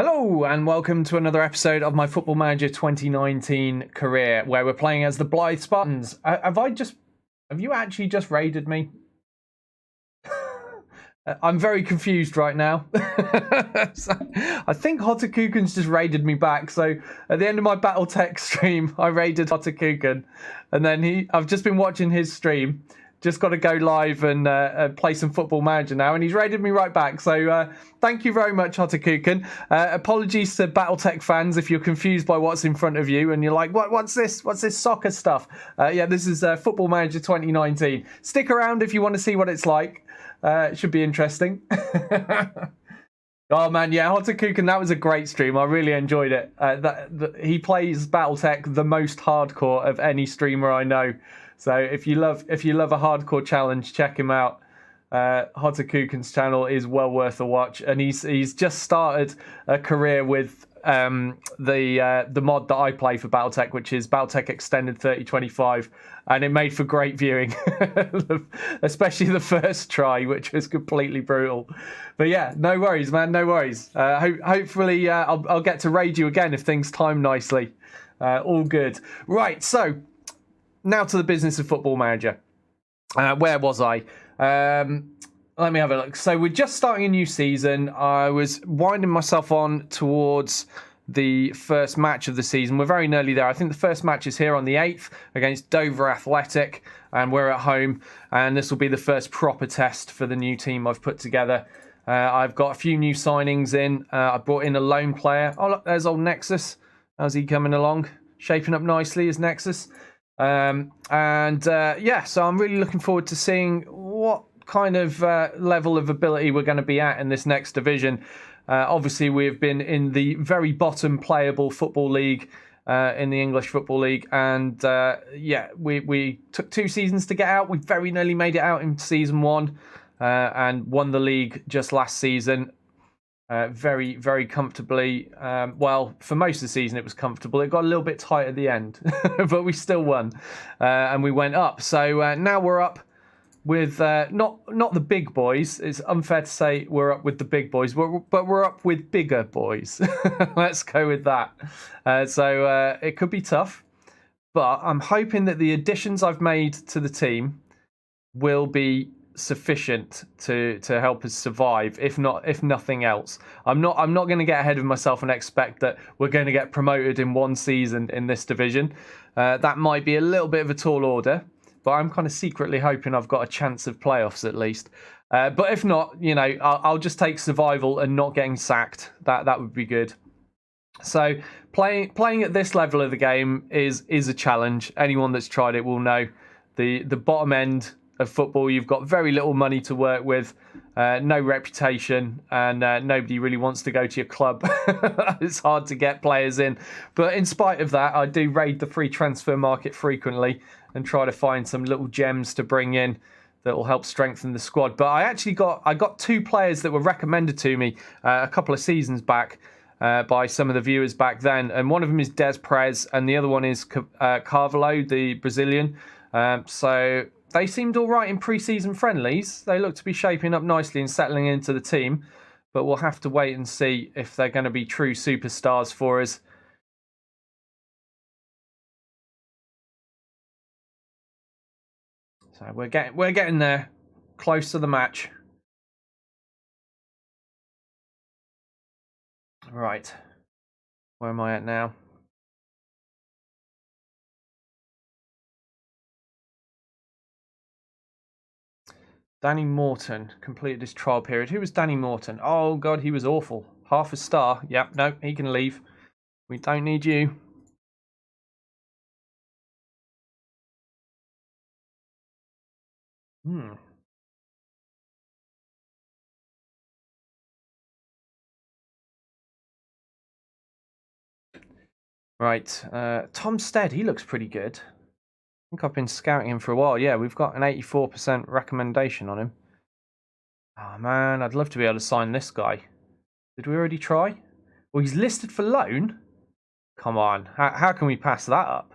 Hello and welcome to another episode of my Football Manager 2019 career, where we're playing as the Blyth Spartans. Have you actually just raided me? I'm very confused right now. So, I think Hotakuken's just raided me back. So at the end of my BattleTech stream, I raided Hotakuken, and then I've just been watching his stream. Just got to go live and play some Football Manager now, and he's raided me right back. So thank you very much, Hotakuken. Apologies to BattleTech fans if you're confused by what's in front of you and you're like, what's this? What's this soccer stuff? Yeah, this is Football Manager 2019. Stick around if you want to see what it's like. It should be interesting. Oh man, yeah, Hotakuken, that was a great stream. I really enjoyed it. He plays BattleTech the most hardcore of any streamer I know. So if you love a hardcore challenge, check him out. Hotakuken's channel is well worth a watch, and he's just started a career with the mod that I play for BattleTech, which is BattleTech Extended 3025, and it made for great viewing, especially the first try, which was completely brutal. But yeah, no worries, man, no worries. Hopefully I'll get to raid you again if things time nicely. All good. Right, so now to the business of Football Manager. Where was I? Let me have a look. So we're just starting a new season. I was winding myself on towards the first match of the season. We're very nearly there. I think the first match is here on the 8th against Dover Athletic, and we're at home. And this will be the first proper test for the new team I've put together. I've got a few new signings in. I brought in a loan player. Oh, look, there's old Nexus. How's he coming along? Shaping up nicely as Nexus. Yeah, so I'm really looking forward to seeing what kind of level of ability we're going to be at in this next division. Obviously, we've been in the very bottom playable football league in the English Football League, and yeah, we took 2 seasons to get out. We very nearly made it out in season 1 and won the league just last season. Very, very comfortably. Well, for most of the season, it was comfortable. It got a little bit tight at the end, but we still won, and we went up. So now we're up with not the big boys. It's unfair to say we're up with the big boys, but we're up with bigger boys. Let's go with that. So it could be tough, but I'm hoping that the additions I've made to the team will be sufficient to help us survive, if nothing else. I'm not going to get ahead of myself and expect that we're going to get promoted in 1 season in this division. That might be a little bit of a tall order, but I'm kind of secretly hoping I've got a chance of playoffs at least. But if not, you know, I'll just take survival and not getting sacked. That would be good. So playing at this level of the game is a challenge. Anyone that's tried it will know the bottom end of football. You've got very little money to work with, no reputation, and nobody really wants to go to your club. It's hard to get players in. But in spite of that, I do raid the free transfer market frequently and try to find some little gems to bring in that will help strengthen the squad. But I got 2 players that were recommended to me a couple of seasons back by some of the viewers back then. And one of them is Des Prez, and the other one is Carvalho, the Brazilian. So they seemed all right in pre-season friendlies. They look to be shaping up nicely and settling into the team. But we'll have to wait and see if they're going to be true superstars for us. So we're getting there, close to the match. Right. Where am I at now? Danny Morton completed his trial period. Who was Danny Morton? Oh, God, he was awful. Half a star. Yep, no, he can leave. We don't need you. Right, Tom Stead, he looks pretty good. I think I've been scouting him for a while. Yeah, we've got an 84% recommendation on him. Oh, man, I'd love to be able to sign this guy. Did we already try? Well, he's listed for loan? Come on, how can we pass that up?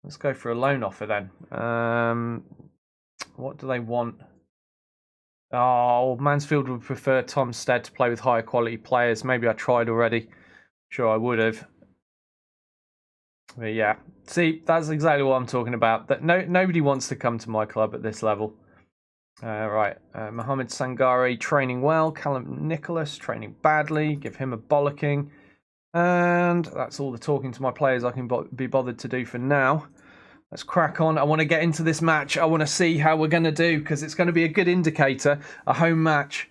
Let's go for a loan offer then. What do they want? Oh, Mansfield would prefer Tom Stead to play with higher quality players. Maybe I tried already. Sure, I would have. But yeah, see, that's exactly what I'm talking about. That nobody wants to come to my club at this level. Right, Mohamed Sangari training well. Callum Nicholas training badly. Give him a bollocking. And that's all the talking to my players I can be bothered to do for now. Let's crack on. I want to get into this match. I want to see how we're going to do because it's going to be a good indicator. A home match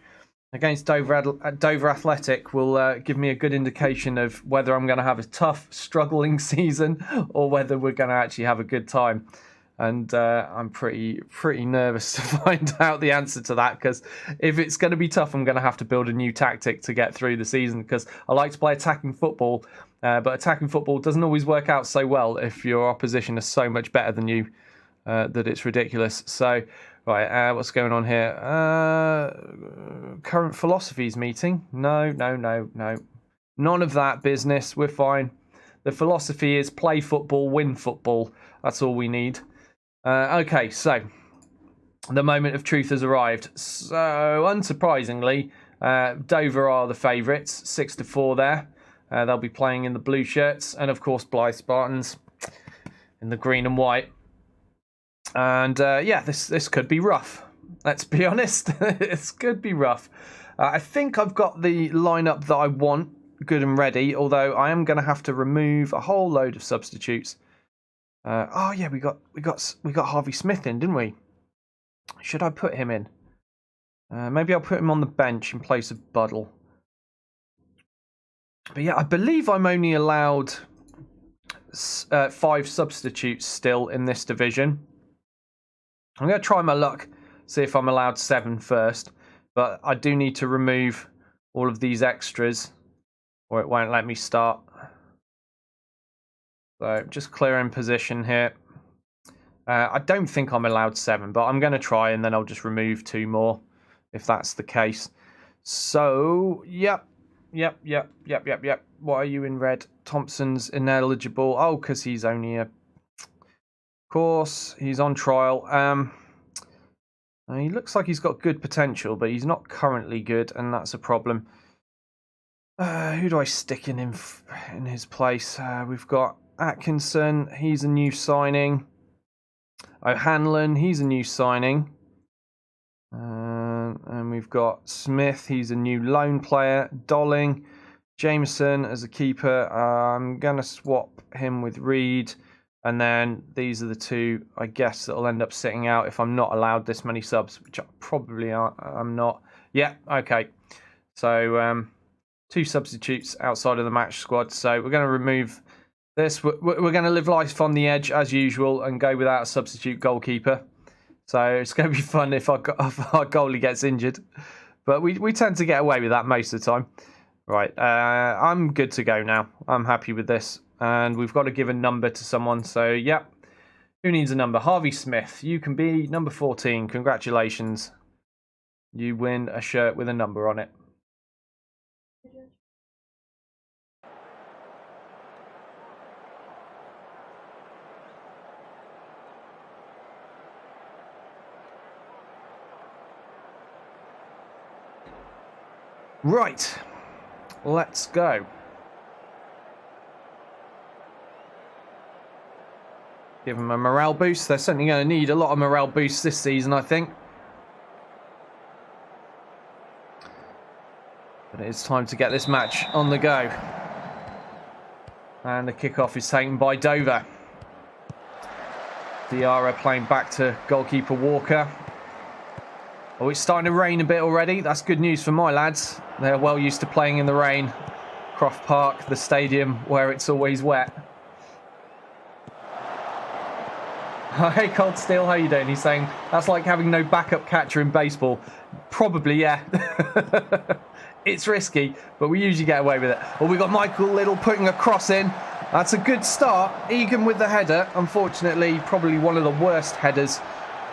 against Dover Athletic will give me a good indication of whether I'm going to have a tough, struggling season or whether we're going to actually have a good time. And I'm pretty nervous to find out the answer to that because if it's going to be tough, I'm going to have to build a new tactic to get through the season because I like to play attacking football. But attacking football doesn't always work out so well if your opposition is so much better than you that it's ridiculous. So, right, what's going on here? Current philosophies meeting? No. None of that business. We're fine. The philosophy is play football, win football. That's all we need. Okay, so the moment of truth has arrived. So, unsurprisingly, Dover are the favourites, 6-4 there. They'll be playing in the blue shirts, and of course, Blyth Spartans in the green and white. And yeah, this could be rough. Let's be honest, this could be rough. I think I've got the lineup that I want, good and ready. Although I am going to have to remove a whole load of substitutes. Oh yeah, we got Harvey Smith in, didn't we? Should I put him in? Maybe I'll put him on the bench in place of Buddle. But yeah, I believe I'm only allowed 5 substitutes still in this division. I'm going to try my luck, see if I'm allowed 7 first. But I do need to remove all of these extras or it won't let me start. So just clearing position here. I don't think I'm allowed 7, but I'm going to try and then I'll just remove 2 more if that's the case. So, yep. What are you in red? Thompson's ineligible. Oh, because he's only of course, he's on trial. He looks like he's got good potential, but he's not currently good, and that's a problem. Who do I stick in his place? We've got Atkinson. He's a new signing. O'Hanlon. He's a new signing. And we've got Smith, he's a new loan player. Dolling, Jameson as a keeper. I'm going to swap him with Reed. And then these are the 2, I guess, that will end up sitting out if I'm not allowed this many subs, which I probably I'm not. Yeah, okay. So 2 substitutes outside of the match squad. So we're going to remove this. We're going to live life on the edge as usual and go without a substitute goalkeeper. So it's going to be fun if our goalie gets injured. But we tend to get away with that most of the time. Right, I'm good to go now. I'm happy with this. And we've got to give a number to someone. So, yeah. Who needs a number? Harvey Smith. You can be number 14. Congratulations. You win a shirt with a number on it. Right, let's go. Give them a morale boost. They're certainly going to need a lot of morale boosts this season, I think. But it's time to get this match on the go. And the kickoff is taken by Dover. Diarra playing back to goalkeeper Walker. Oh, it's starting to rain a bit already. That's good news for my lads. They're well used to playing in the rain. Croft Park, the stadium where it's always wet. Hey, Cold Steel, how you doing? He's saying, that's like having no backup catcher in baseball. Probably, yeah. It's risky, but we usually get away with it. Well, we've got Michael Little putting a cross in. That's a good start. Egan with the header. Unfortunately, probably one of the worst headers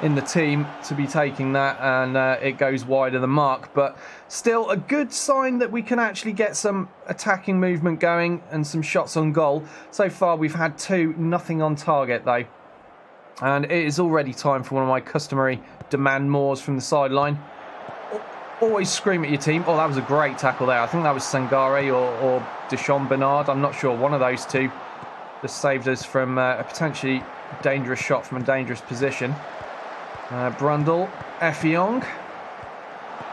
in the team to be taking that, and it goes wide of the mark. But still a good sign that we can actually get some attacking movement going and some shots on goal. So far, we've had 2, nothing on target, though. And it is already time for one of my customary demand mores from the sideline. Always scream at your team. Oh, that was a great tackle there. I think that was Sangare or Deshaun Bernard. I'm not sure. One of those two just saved us from a potentially dangerous shot from a dangerous position. Brundle, Effiong,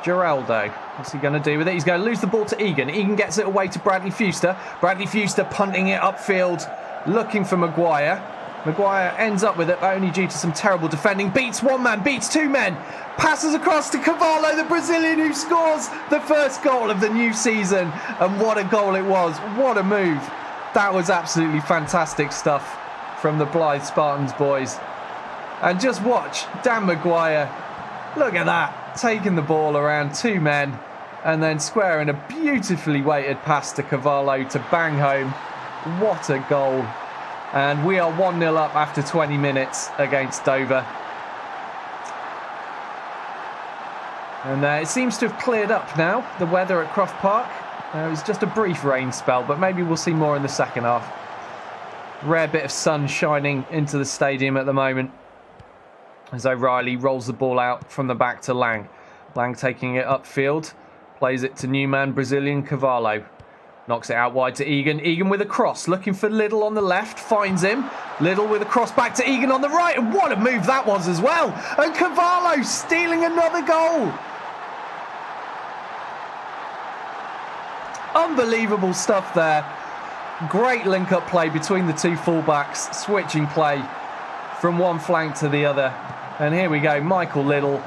Geraldo. What's he going to do with it? He's going to lose the ball to Egan. Egan gets it away to Bradley Fuster. Bradley Fuster punting it upfield, looking for Maguire. Maguire ends up with it, but only due to some terrible defending. Beats one man, beats two men. Passes across to Cavallo, the Brazilian, who scores the first goal of the new season. And what a goal it was. What a move. That was absolutely fantastic stuff from the Blyth Spartans boys. And just watch Dan Maguire. Look at that. Taking the ball around two men and then squaring a beautifully weighted pass to Cavallo to bang home. What a goal. And we are 1-0 up after 20 minutes against Dover. And it seems to have cleared up now, the weather at Croft Park. It was just a brief rain spell, but maybe we'll see more in the second half. Rare bit of sun shining into the stadium at the moment, as O'Reilly rolls the ball out from the back to Lang. Lang taking it upfield, plays it to new man Brazilian Cavallo. Knocks it out wide to Egan. Egan with a cross, looking for Liddell on the left, finds him. Liddell with a cross back to Egan on the right, and what a move that was as well. And Cavallo stealing another goal. Unbelievable stuff there. Great link-up play between the two fullbacks, switching play from one flank to the other. And here we go, Michael Liddell.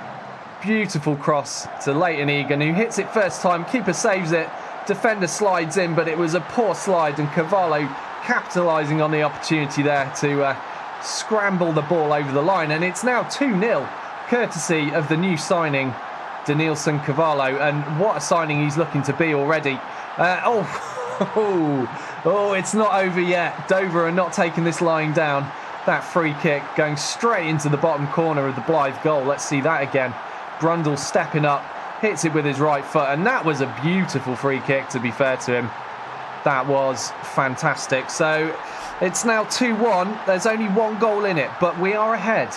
Beautiful cross to Leighton Egan, who hits it first time. Keeper saves it. Defender slides in, but it was a poor slide, and Cavallo capitalising on the opportunity there to scramble the ball over the line. And it's now 2-0, courtesy of the new signing, Denilson Cavallo. And what a signing he's looking to be already. It's not over yet. Dover are not taking this lying down. That free kick going straight into the bottom corner of the Blyth goal. Let's see that again. Brundle stepping up, hits it with his right foot, and that was a beautiful free kick, to be fair to him. That was fantastic. So it's now 2-1. There's only one goal in it, but we are ahead.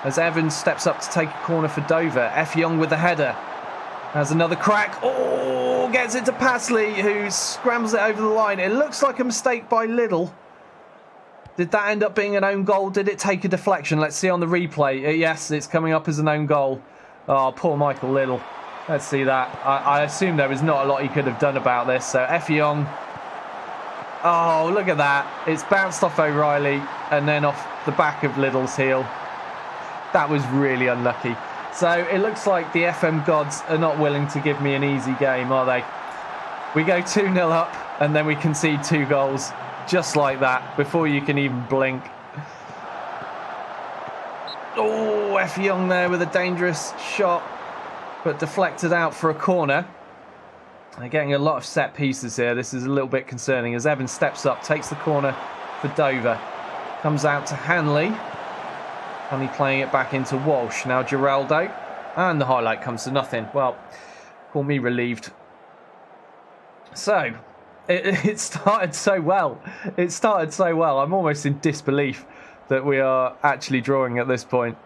As Evans steps up to take a corner for Dover. Effiong with the header. Has another crack. Oh, gets it to Pasley, who scrambles it over the line. It looks like a mistake by Liddell. Did that end up being an own goal? Did it take a deflection? Let's see on the replay. Yes, it's coming up as an own goal. Oh, poor Michael Liddell. Let's see that. I assume there was not a lot he could have done about this. So Effiong. Oh, look at that. It's bounced off O'Reilly and then off the back of Liddell's heel. That was really unlucky. So it looks like the FM gods are not willing to give me an easy game, are they? We go 2-0 up and then we concede 2 goals. Just like that, before you can even blink. Oh, Effiong there with a dangerous shot, but deflected out for a corner. They're getting a lot of set pieces here. This is a little bit concerning as Evans steps up, takes the corner for Dover. Comes out to Hanley. Hanley playing it back into Walsh. Now Geraldo. And the highlight comes to nothing. Well, call me relieved. So, it started so well. It started so well. I'm almost in disbelief that we are actually drawing at this point.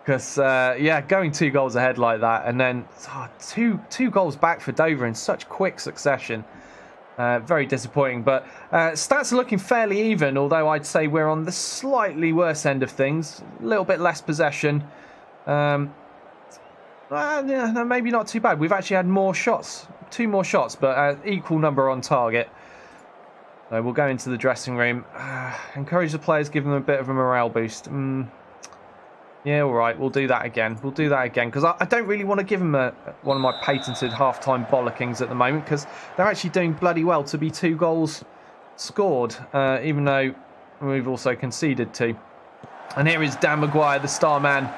Because, going 2 goals ahead like that and then two goals back for Dover in such quick succession. Very disappointing. But stats are looking fairly even, although I'd say we're on the slightly worse end of things. A little bit less possession. Maybe not too bad. We've actually had more shots. 2 more shots, but equal number on target. So we'll go into the dressing room. Encourage the players, give them a bit of a morale boost. Yeah, all right, we'll do that again. We'll do that again, because I don't really want to give them one of my patented half-time bollockings at the moment, because they're actually doing bloody well to be 2 goals scored, even though we've also conceded 2. And here is Dan Maguire, the star man,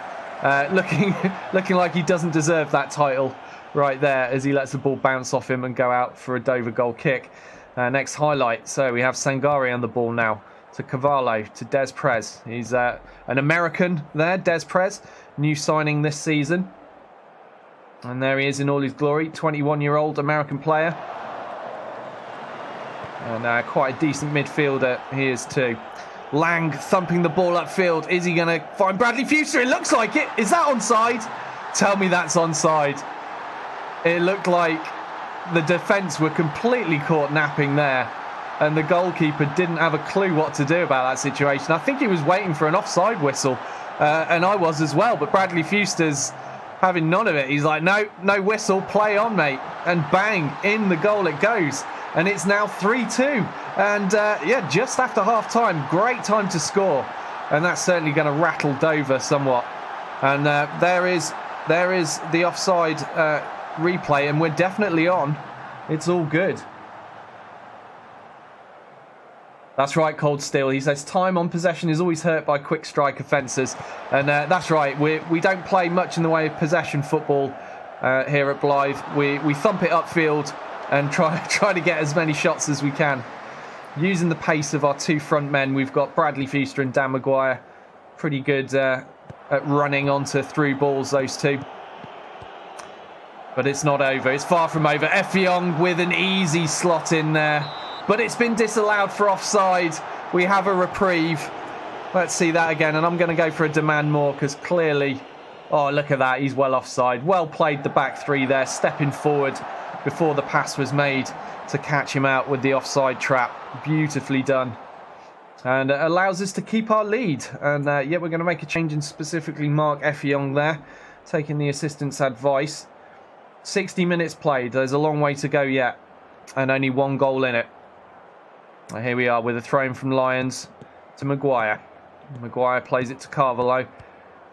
looking like he doesn't deserve that title. Right there as he lets the ball bounce off him and go out for a Dover goal kick. Next highlight. So we have Sangare on the ball now to Cavallo, to Des Prez. He's an American there, Des Prez. New signing this season. And there he is in all his glory. 21-year-old American player. And quite a decent midfielder he is too. Lang thumping the ball upfield. Is he going to find Bradley Fuster? It looks like it. Is that onside? Tell me that's onside. It looked like the defence were completely caught napping there, and the goalkeeper didn't have a clue what to do about that situation. I think he was waiting for an offside whistle, and I was as well, but Bradley Fuster's having none of it. He's like, no whistle, play on, mate. And bang, in the goal it goes. And it's now 3-2. And yeah, just after half-time, great time to score. And that's certainly going to rattle Dover somewhat. And there is the offside replay, and we're definitely on. It's all good. That's right, Cold Steel. He says time on possession is always hurt by quick strike offences. And that's right. We don't play much in the way of possession football here at Blyth. We thump it upfield and try to get as many shots as we can. Using the pace of our two front men, we've got Bradley Fuster and Dan Maguire. Pretty good at running onto through balls, those two. But it's not over. It's far from over. Effiong with an easy slot in there. But it's been disallowed for offside. We have a reprieve. Let's see that again. And I'm going to go for a demand more because clearly... Oh, look at that. He's well offside. Well played, the back three there. Stepping forward before the pass was made to catch him out with the offside trap. Beautifully done. And it allows us to keep our lead. And yeah, we're going to make a change and specifically mark Effiong there. Taking the assistant's advice. 60 minutes played. There's a long way to go yet. And only one goal in it. Here we are with a throw-in from Lions to Maguire. Maguire plays it to Carvalho.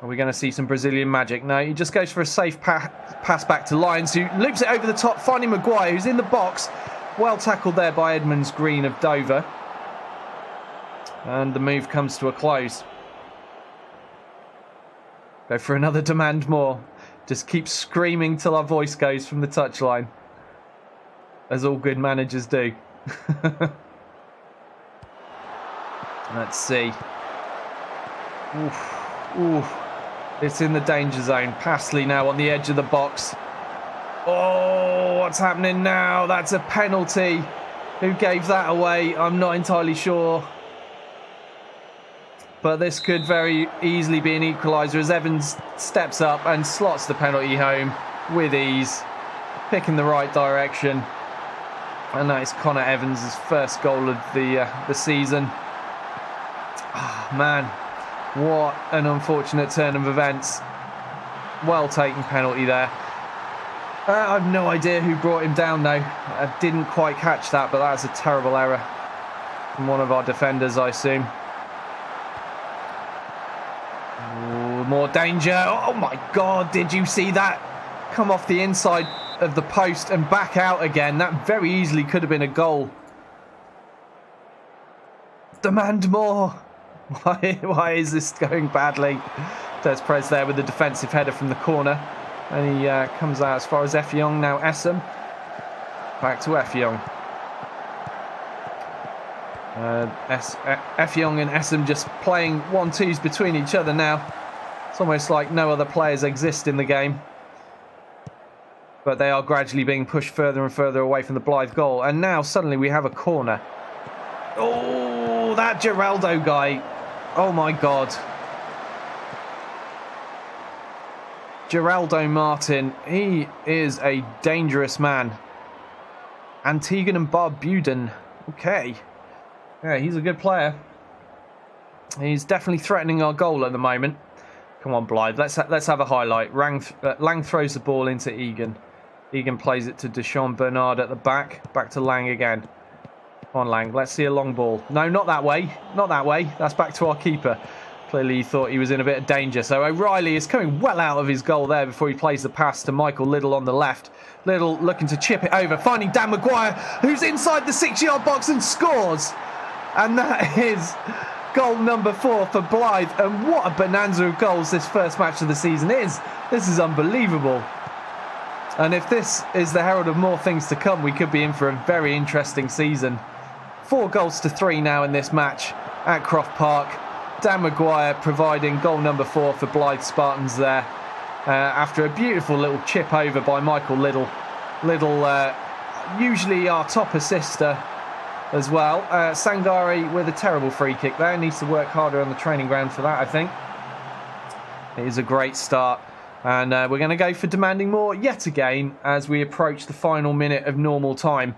Are we going to see some Brazilian magic? No, he just goes for a safe pass back to Lions, who loops it over the top, finding Maguire, who's in the box. Well tackled there by Edmonds Green of Dover. And the move comes to a close. Go for another demand more. Just keep screaming till our voice goes from the touchline. As all good managers do. Let's see. Oof. It's in the danger zone. Passley now on the edge of the box. Oh, what's happening now? That's a penalty. Who gave that away? I'm not entirely sure. But this could very easily be an equaliser as Evans steps up and slots the penalty home with ease. Picking the right direction. And that is Connor Evans' first goal of the season. Oh, man, what an unfortunate turn of events. Well taken penalty there. I have no idea who brought him down though. I didn't quite catch that, but that's a terrible error from one of our defenders, I assume. Ooh, more danger. Oh my God, did you see that? Come off the inside of the post and back out again. That very easily could have been a goal. Demand more. Why is this going badly? Des Perez there with the defensive header from the corner. And he comes out as far as Effiong. Now Essam. Back to Effiong. Effiong and Essam just playing 1-2s between each other now. It's almost like no other players exist in the game. But they are gradually being pushed further and further away from the Blyth goal. And now suddenly we have a corner. Oh, that Geraldo guy. Oh my God. Geraldo Martin. He is a dangerous man. Antiguan and Barbudan. Okay. Yeah, he's a good player. He's definitely threatening our goal at the moment. Come on, Blyth. Let's have a highlight. Lang throws the ball into Egan. Egan plays it to Deshaun Bernard at the back. Back to Lang again. Come on, Lang. Let's see a long ball. No, not that way. Not that way. That's back to our keeper. Clearly he thought he was in a bit of danger. So O'Reilly is coming well out of his goal there before he plays the pass to Michael Liddell on the left. Liddell looking to chip it over. Finding Dan Maguire, who's inside the 6-yard box and scores. And that is goal number 4 for Blyth. And what a bonanza of goals this first match of the season is. This is unbelievable. And if this is the herald of more things to come, we could be in for a very interesting season. 4 goals to 3 now in this match at Croft Park. Dan Maguire providing goal number 4 for Blyth Spartans there. After a beautiful little chip over by Michael Liddell. Liddell, usually our top assister as well. Sangari with a terrible free kick there. Needs to work harder on the training ground for that, I think. It is a great start And we're going to go for demanding more yet again as we approach the final minute of normal time.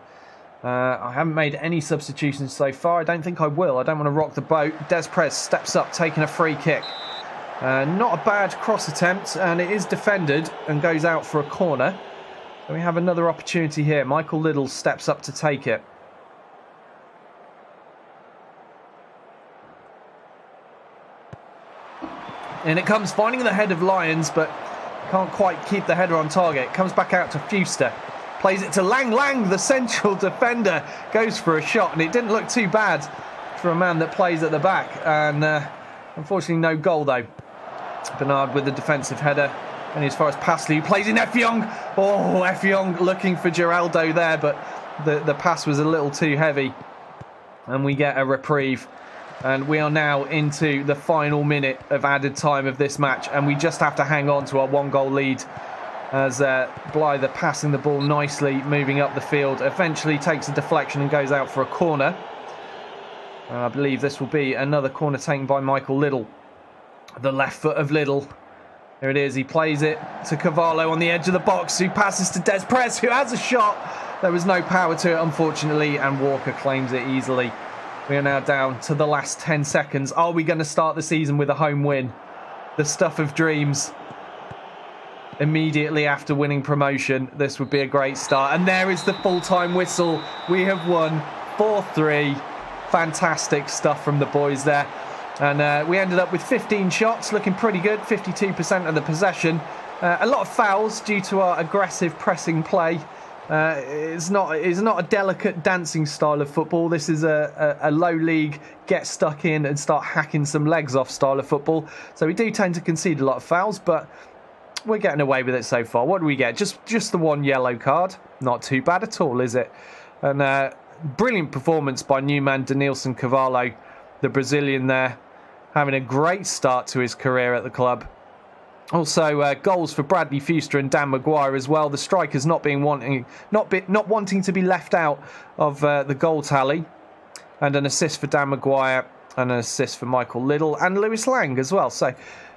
I haven't made any substitutions so far. I don't think I will. I don't want to rock the boat. Des Prez steps up, taking a free kick. Not a bad cross attempt, and it is defended and goes out for a corner. So we have another opportunity here. Michael Liddell steps up to take it. And it comes, finding the head of Lyons, but can't quite keep the header on target. Comes back out to Fuster. Plays it to Lang. Lang, the central defender, goes for a shot, and it didn't look too bad for a man that plays at the back. And unfortunately, no goal, though. Bernard with the defensive header. And as far as Passley, who plays in Effiong. Oh, Effiong looking for Geraldo there, but the pass was a little too heavy. And we get a reprieve. And we are now into the final minute of added time of this match. And we just have to hang on to our 1-goal lead. As Blyth passing the ball nicely, moving up the field, eventually takes a deflection and goes out for a corner. I believe this will be another corner taken by Michael Liddell. The left foot of Liddell. Here it is, he plays it to Cavallo on the edge of the box, who passes to Des Prez, who has a shot. There was no power to it, unfortunately, and Walker claims it easily. We are now down to the last 10 seconds. Are we going to start the season with a home win? The stuff of dreams. Immediately after winning promotion, this would be a great start. And there is the full-time whistle. We have won 4-3. Fantastic stuff from the boys there. And we ended up with 15 shots, looking pretty good, 52% of the possession. A lot of fouls due to our aggressive pressing play. It's not a delicate dancing style of football. This is a low league, get stuck in and start hacking some legs off style of football. So we do tend to concede a lot of fouls, but we're getting away with it so far. What do we get? Just the 1 yellow card. Not too bad at all, is it? And brilliant performance by new man Denilson Cavallo, the Brazilian there, having a great start to his career at the club. Also, goals for Bradley Fuster and Dan Maguire as well. The strikers not wanting to be left out of the goal tally, and an assist for Dan Maguire and an assist for Michael Liddell and Lewis Lang as well. So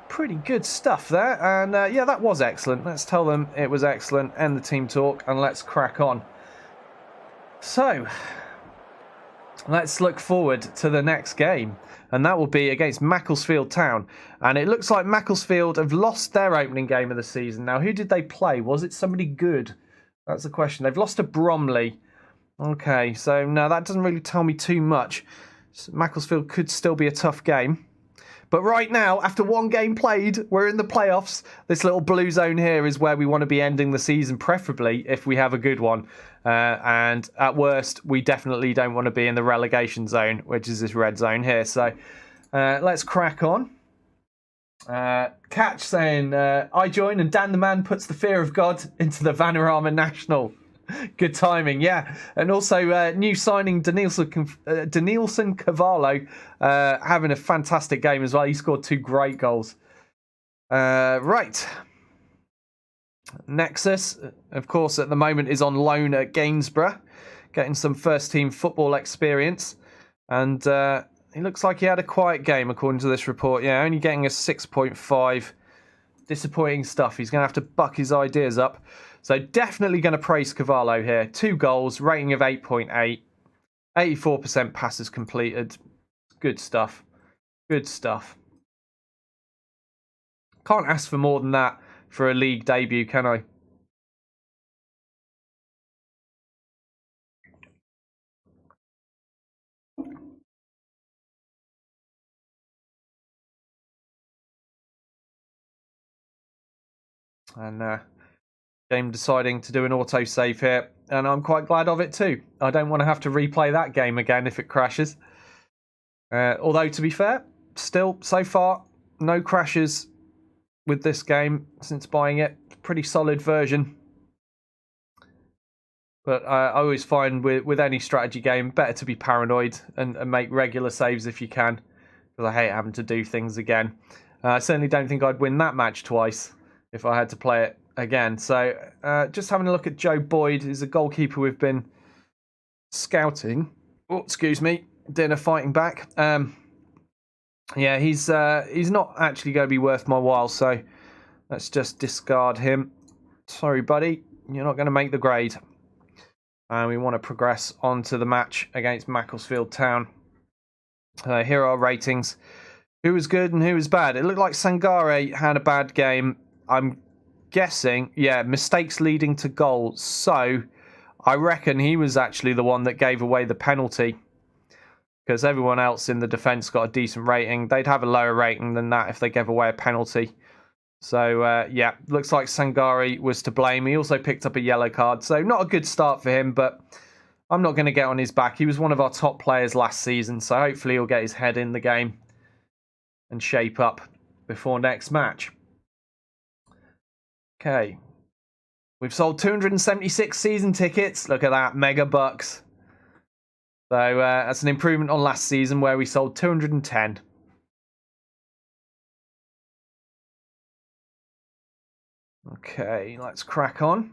pretty good stuff there. And yeah, that was excellent. Let's tell them it was excellent. End the team talk and let's crack on. So let's look forward to the next game, and that will be against Macclesfield Town. And it looks like Macclesfield have lost their opening game of the season. Now, who did they play? Was it somebody good? That's the question. They've lost to Bromley. Okay, so no, that doesn't really tell me too much. Macclesfield could still be a tough game. But right now, after 1 game played, we're in the playoffs. This little blue zone here is where we want to be ending the season, preferably if we have a good one. And at worst, we definitely don't want to be in the relegation zone, which is this red zone here. So let's crack on. Catch saying, I join and Dan the Man puts the fear of God into the Vanarama National. Good timing, yeah. And also new signing Denilson Cavallo having a fantastic game as well. He scored 2 great goals. Right. Nexus, of course, at the moment is on loan at Gainsborough, getting some first-team football experience. And it looks like he had a quiet game, according to this report. Yeah, only getting a 6.5. Disappointing stuff. He's going to have to buck his ideas up. So definitely going to praise Cavallo here. 2 goals, rating of 8.8. 84% passes completed. Good stuff. Good stuff. Can't ask for more than that for a league debut, can I? And game deciding to do an autosave here. And I'm quite glad of it too. I don't want to have to replay that game again if it crashes. Although, to be fair, still, so far, no crashes with this game since buying it. Pretty solid version. But I always find with any strategy game, better to be paranoid and make regular saves if you can. Because I hate having to do things again. I certainly don't think I'd win that match twice if I had to play it again. So just having a look at Joe Boyd, who's a goalkeeper we've been scouting. Oh, excuse me. Dinner fighting back. Yeah, he's not actually going to be worth my while. So Let's just discard him. Sorry, buddy. You're not going to make the grade. And we want to progress on to the match against Macclesfield Town. Here are our ratings. Who was good and who was bad? It looked like Sangare had a bad game. I'm guessing, yeah, mistakes leading to goals. So I reckon he was actually the one that gave away the penalty, because everyone else in the defence got a decent rating. They'd have a lower rating than that if they gave away a penalty. So, yeah, looks like Sangare was to blame. He also picked up a yellow card, so not a good start for him, but I'm not going to get on his back. He was one of our top players last season, so hopefully he'll get his head in the game and shape up before next match. Okay. We've sold 276 season tickets. Look at that, mega bucks. So that's an improvement on last season where we sold 210. Okay, let's crack on.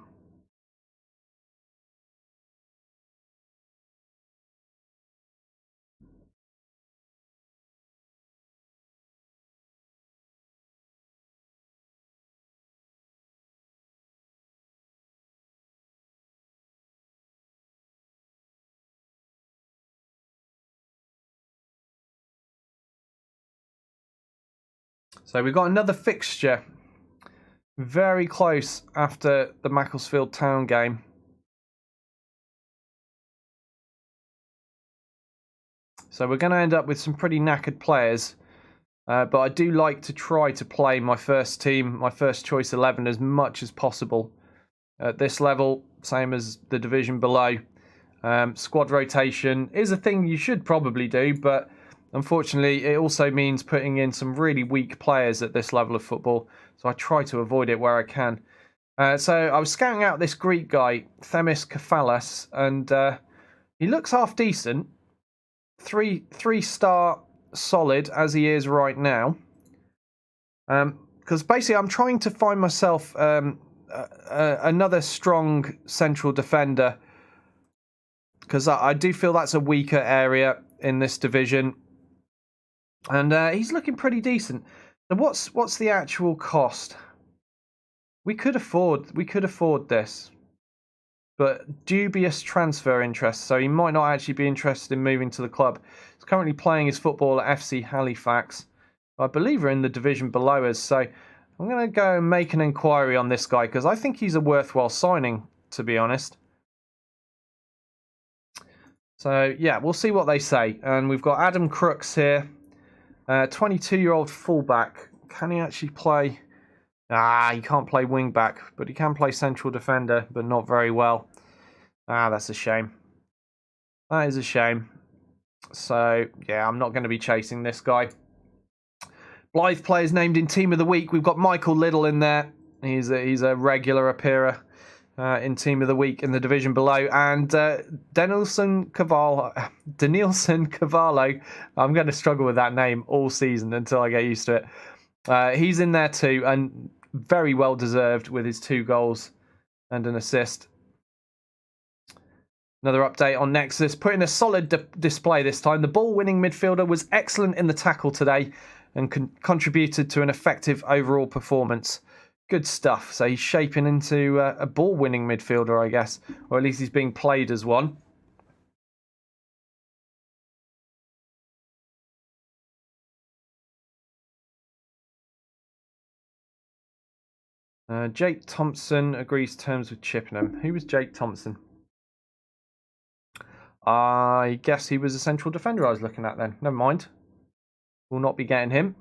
So we've got another fixture very close after the Macclesfield Town game. So we're going to end up with some pretty knackered players. But I do like to try to play my first team, my first choice 11 as much as possible. At this level, same as the division below. Squad rotation is a thing you should probably do, but unfortunately it also means putting in some really weak players at this level of football. So I try to avoid it where I can. So I was scouting out this Greek guy, Themis Kefalas, and he looks half decent. Three-star solid as he is right now. Because basically I'm trying to find myself another strong central defender, because I do feel that's a weaker area in this division. And he's looking pretty decent. So what's the actual cost? We could afford this, but dubious transfer interest. So he might not actually be interested in moving to the club. He's currently playing his football at FC Halifax. I believe we're in the division below us. So I'm going to go and make an inquiry on this guy, because I think he's a worthwhile signing, to be honest. So yeah, we'll see what they say. And we've got Adam Crooks here, 22-year-old fullback. Can he actually play? He can't play wing back, but he can play central defender, but not very well. That's a shame. That is a shame. So yeah, I'm not going to be chasing this guy. Blyth players named in Team of the Week. We've got Michael Liddell in there. He's a regular appearer in Team of the Week in the division below. And Denilson Cavallo. I'm going to struggle with that name all season until I get used to it. He's in there too, and very well deserved with his 2 goals and an assist. Another update on Nexus. Put in a solid display this time. The ball-winning midfielder was excellent in the tackle today and contributed to an effective overall performance. Good stuff. So he's shaping into a ball-winning midfielder, I guess. Or at least he's being played as one. Jake Thompson agrees terms with Chippenham. Who was Jake Thompson? I guess he was a central defender I was looking at then. Never mind. We'll not be getting him.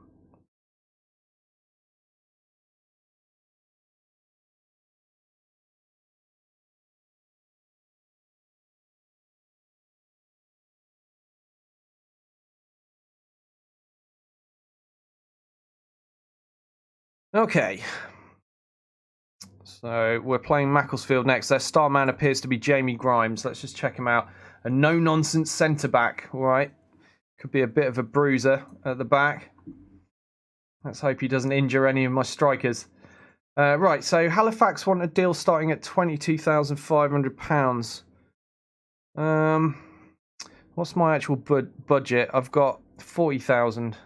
Okay. So we're playing Macclesfield next. Their star man appears to be Jamie Grimes. Let's just check him out. A no-nonsense centre-back. All right. Could be a bit of a bruiser at the back. Let's hope he doesn't injure any of my strikers. Right, so Halifax want a deal starting at £22,500. What's my actual budget? I've got 40,000.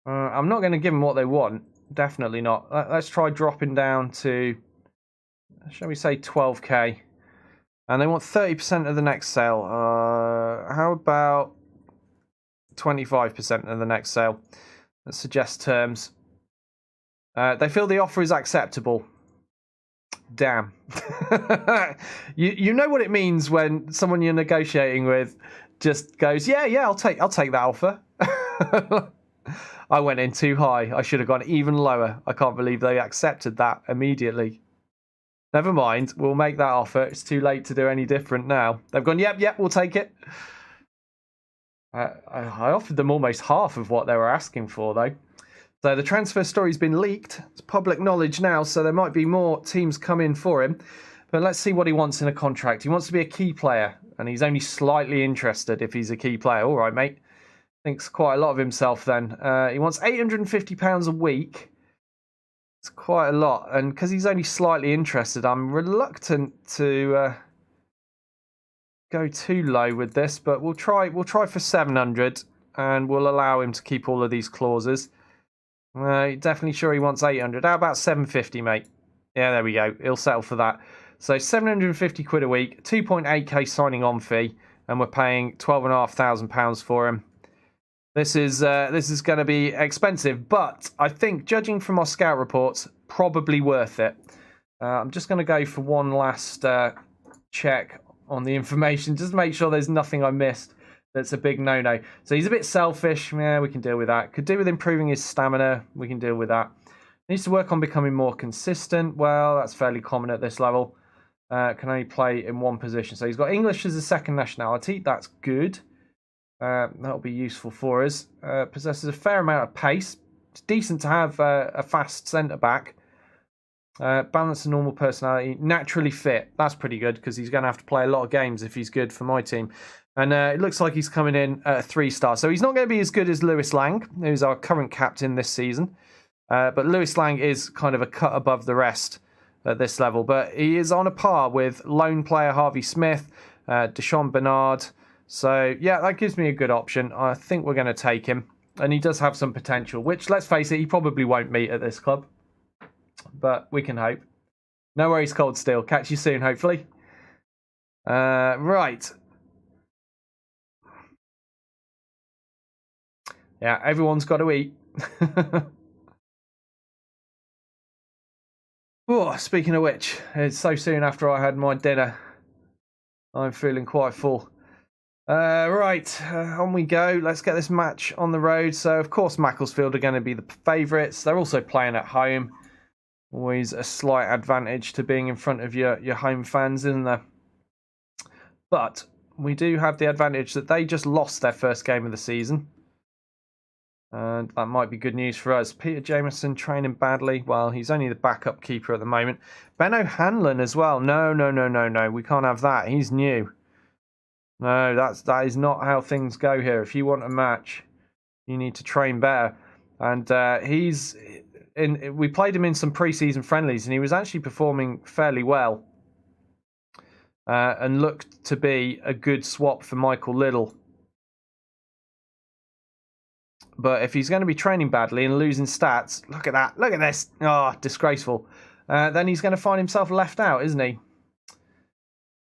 I'm not going to give them what they want, definitely not. Let's try dropping down to, shall we say, 12k. And they want 30% of the next sale. How about 25% of the next sale? Let's suggest terms. They feel the offer is acceptable. Damn. you know what it means when someone you're negotiating with just goes, yeah, I'll take that offer. I went in too high. I should have gone even lower. I can't believe they accepted that immediately. Never mind. We'll make that offer. It's too late to do any different now. They've gone, yep, we'll take it. I offered them almost half of what they were asking for, though. So the transfer story's been leaked. It's public knowledge now, so there might be more teams coming for him. But let's see what he wants in a contract. He wants to be a key player, and he's only slightly interested if he's a key player. All right, mate. Thinks quite a lot of himself then. He wants £850 a week. It's quite a lot. And because he's only slightly interested, I'm reluctant to go too low with this. But we'll try for 700, and we'll allow him to keep all of these clauses. Definitely sure he wants 800. How about 750, mate? Yeah, there we go. He'll settle for that. So 750 quid a week, 2.8k signing on fee, and we're paying £12,500 for him. This is going to be expensive, but I think, judging from our scout reports, probably worth it. I'm just going to go for one last check on the information, just to make sure there's nothing I missed that's a big no-no. So he's a bit selfish. Yeah, we can deal with that. Could do with improving his stamina. We can deal with that. Needs to work on becoming more consistent. Well, that's fairly common at this level. Can only play in one position. So he's got English as a second nationality. That's good. That'll be useful for us. Possesses a fair amount of pace. It's decent to have a fast centre-back. Balance and normal personality. Naturally fit. That's pretty good, because he's going to have to play a lot of games if he's good for my team. And it looks like he's coming in at a 3-star. So he's not going to be as good as Lewis Lang, who's our current captain this season. But Lewis Lang is kind of a cut above the rest at this level. But he is on a par with lone player Harvey Smith, Deshaun Bernard. So, yeah, that gives me a good option. I think we're going to take him. And he does have some potential, which, let's face it, he probably won't meet at this club. But we can hope. No worries, Cold Steel. Catch you soon, hopefully. Right. Yeah, everyone's got to eat. Oh, speaking of which, it's so soon after I had my dinner. I'm feeling quite full. Right, on we go. Let's get this match on the road. So, of course, Macclesfield are going to be the favourites. They're also playing at home. Always a slight advantage to being in front of your home fans, isn't there? But we do have the advantage that they just lost their first game of the season. And that might be good news for us. Peter Jameson training badly. Well, he's only the backup keeper at the moment. Ben O'Hanlon as well. No. We can't have that. He's new. No, that is not how things go here. If you want a match, you need to train better. And we played him in some pre-season friendlies, and he was actually performing fairly well. And looked to be a good swap for Michael Liddell. But if he's going to be training badly and losing stats, look at that. Look at this. Oh, disgraceful. Then he's going to find himself left out, isn't he?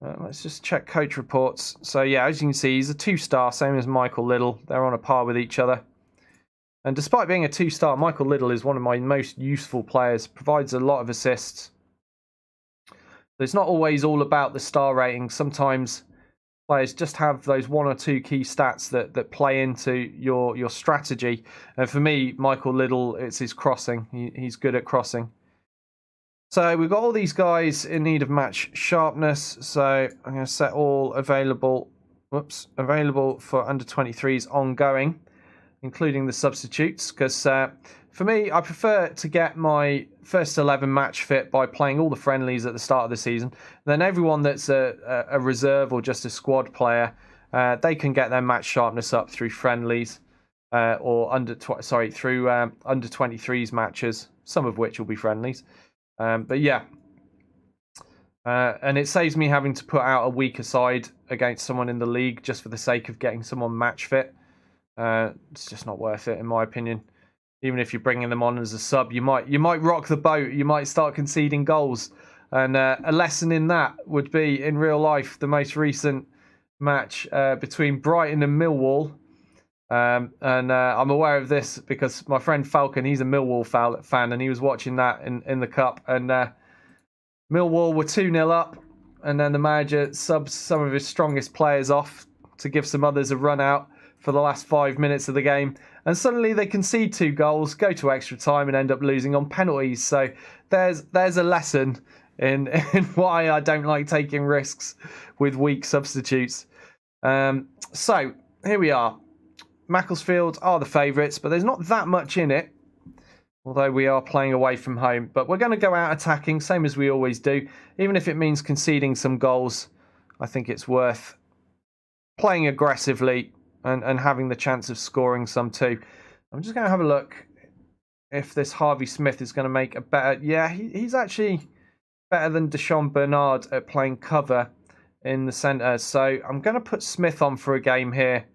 Let's just check coach reports. So, yeah, as you can see, he's a 2-star, same as Michael Liddell. They're on a par with each other. And despite being a 2-star, Michael Liddell is one of my most useful players. Provides a lot of assists. So it's not always all about the star rating. Sometimes players just have those 1 or 2 key stats that play into your strategy. And for me, Michael Liddell, it's his crossing. He's good at crossing. So we've got all these guys in need of match sharpness. So I'm going to set all available for under 23s ongoing, including the substitutes. Because for me, I prefer to get my first 11 match fit by playing all the friendlies at the start of the season. Then everyone that's a reserve or just a squad player, they can get their match sharpness up through friendlies or under 23s matches, some of which will be friendlies. But yeah, and it saves me having to put out a weaker side against someone in the league just for the sake of getting someone match fit. It's just not worth it, in my opinion. even if you're bringing them on as a sub, you might rock the boat. You might start conceding goals. And a lesson in that would be, in real life, the most recent match between Brighton and Millwall. I'm aware of this because my friend Falcon, he's a Millwall fan, and he was watching that in the Cup. And Millwall were 2-0 up, and then the manager subs some of his strongest players off to give some others a run out for the last 5 minutes of the game. And suddenly they concede 2 goals, go to extra time, and end up losing on penalties. So there's a lesson in why I don't like taking risks with weak substitutes. So here we are. Macclesfield are the favourites, but there's not that much in it, although we are playing away from home. But we're going to go out attacking, same as we always do. Even if it means conceding some goals, I think it's worth playing aggressively and having the chance of scoring some too. I'm just going to have a look if this Harvey Smith is going to make a better... Yeah, he's actually better than Deshaun Bernard at playing cover in the centre. So I'm going to put Smith on for a game here,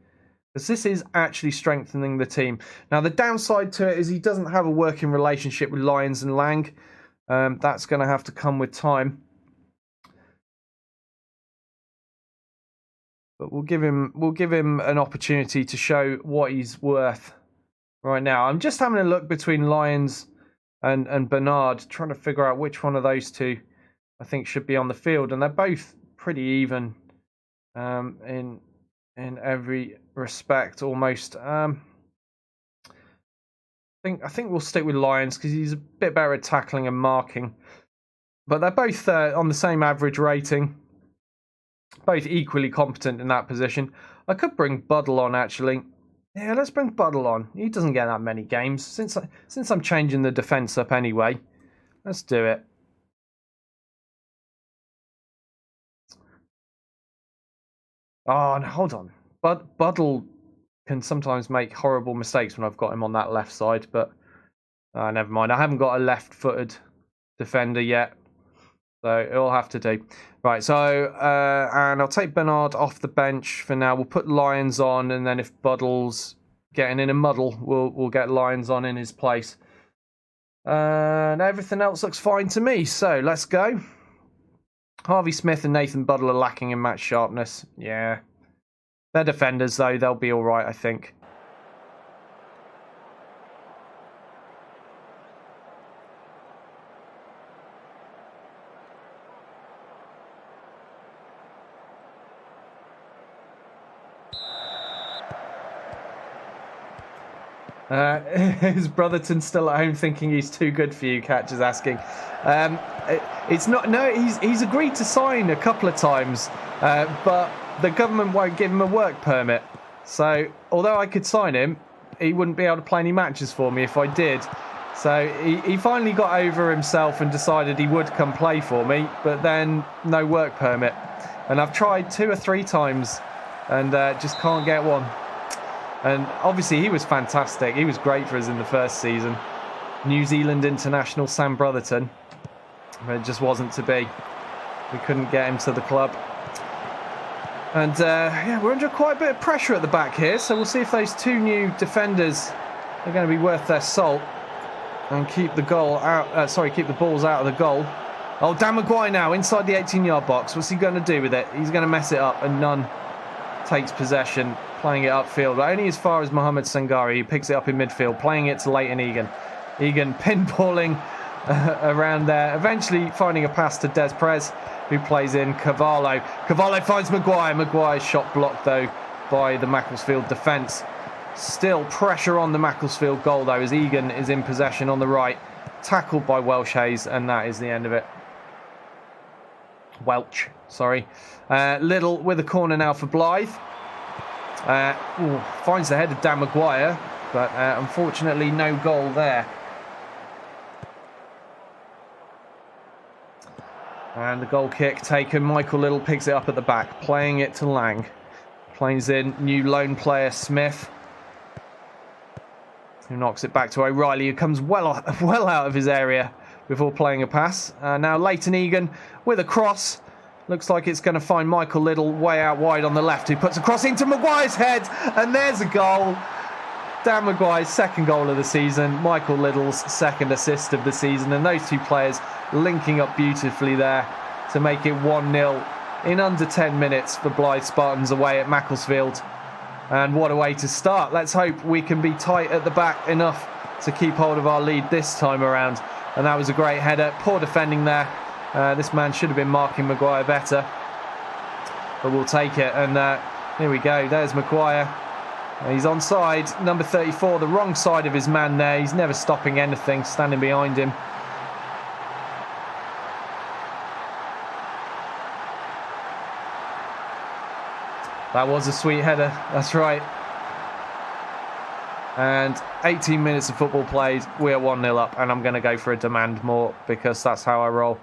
because this is actually strengthening the team. Now, the downside to it is he doesn't have a working relationship with Lyons and Lang. That's going to have to come with time. But we'll give him an opportunity to show what he's worth right now. I'm just having a look between Lyons and Bernard, trying to figure out which one of those two I think should be on the field. And they're both pretty even in every respect, almost. I think we'll stick with Lyons because he's a bit better at tackling and marking. But they're both on the same average rating, both equally competent in that position. I could bring Buddle on, actually. Yeah, let's bring Buddle on. He doesn't get that many games since I'm changing the defence up anyway. Let's do it. Oh, no, hold on. Buddle can sometimes make horrible mistakes when I've got him on that left side, but never mind. I haven't got a left-footed defender yet, so it'll have to do. Right, so, and I'll take Bernard off the bench for now. We'll put Lyons on, and then if Buddle's getting in a muddle, we'll get Lyons on in his place. And everything else looks fine to me, so let's go. Harvey Smith and Nathan Buddle are lacking in match sharpness. Yeah. They're defenders, though. They'll be all right, I think. Is Brotherton still at home thinking he's too good for you? Catch is asking. It's not. No, he's agreed to sign a couple of times, but the government won't give him a work permit. So although I could sign him, he wouldn't be able to play any matches for me if I did. So he finally got over himself and decided he would come play for me, but then no work permit. And I've tried 2 or 3 times and just can't get one. And obviously he was fantastic. He was great for us in the first season. New Zealand international Sam Brotherton. But it just wasn't to be. We couldn't get him to the club. And yeah, we're under quite a bit of pressure at the back here. So we'll see if those 2 new defenders are going to be worth their salt and keep the goal out. Keep the balls out of the goal. Oh, Dan Maguire now inside the 18-yard box. What's he going to do with it? He's going to mess it up, and Nunn takes possession, playing it upfield, but only as far as Mohamed Sangari. He picks it up in midfield, playing it to Leighton Egan. Egan pinballing around there, eventually finding a pass to Des Perez, who plays in Cavallo. Cavallo finds Maguire. Maguire's shot blocked, though, by the Macclesfield defence. Still pressure on the Macclesfield goal, though, as Egan is in possession on the right. Tackled by Welsh Hayes, and that is the end of it. Welch, sorry. Little with a corner now for Blyth. Finds the head of Dan Maguire, but unfortunately no goal there. And the goal kick taken. Michael Little picks it up at the back, playing it to Lang. Plays in new lone player Smith, who knocks it back to O'Reilly, who comes well out of his area before playing a pass. Now Leighton Egan with a cross. Looks like it's going to find Michael Little way out wide on the left, who puts a cross into Maguire's head, and there's a goal. Dan Maguire's second goal of the season, Michael Liddell's second assist of the season, and those two players linking up beautifully there to make it 1-0 in under 10 minutes for Blyth Spartans away at Macclesfield. And what a way to start. Let's hope we can be tight at the back enough to keep hold of our lead this time around. And that was a great header. Poor defending there. This man should have been marking Maguire better, but we'll take it. And here we go. There's Maguire. He's onside. Number 34, the wrong side of his man there. He's never stopping anything, standing behind him. That was a sweet header. That's right. And 18 minutes of football played. We are 1-0 up, and I'm going to go for a demand more because that's how I roll.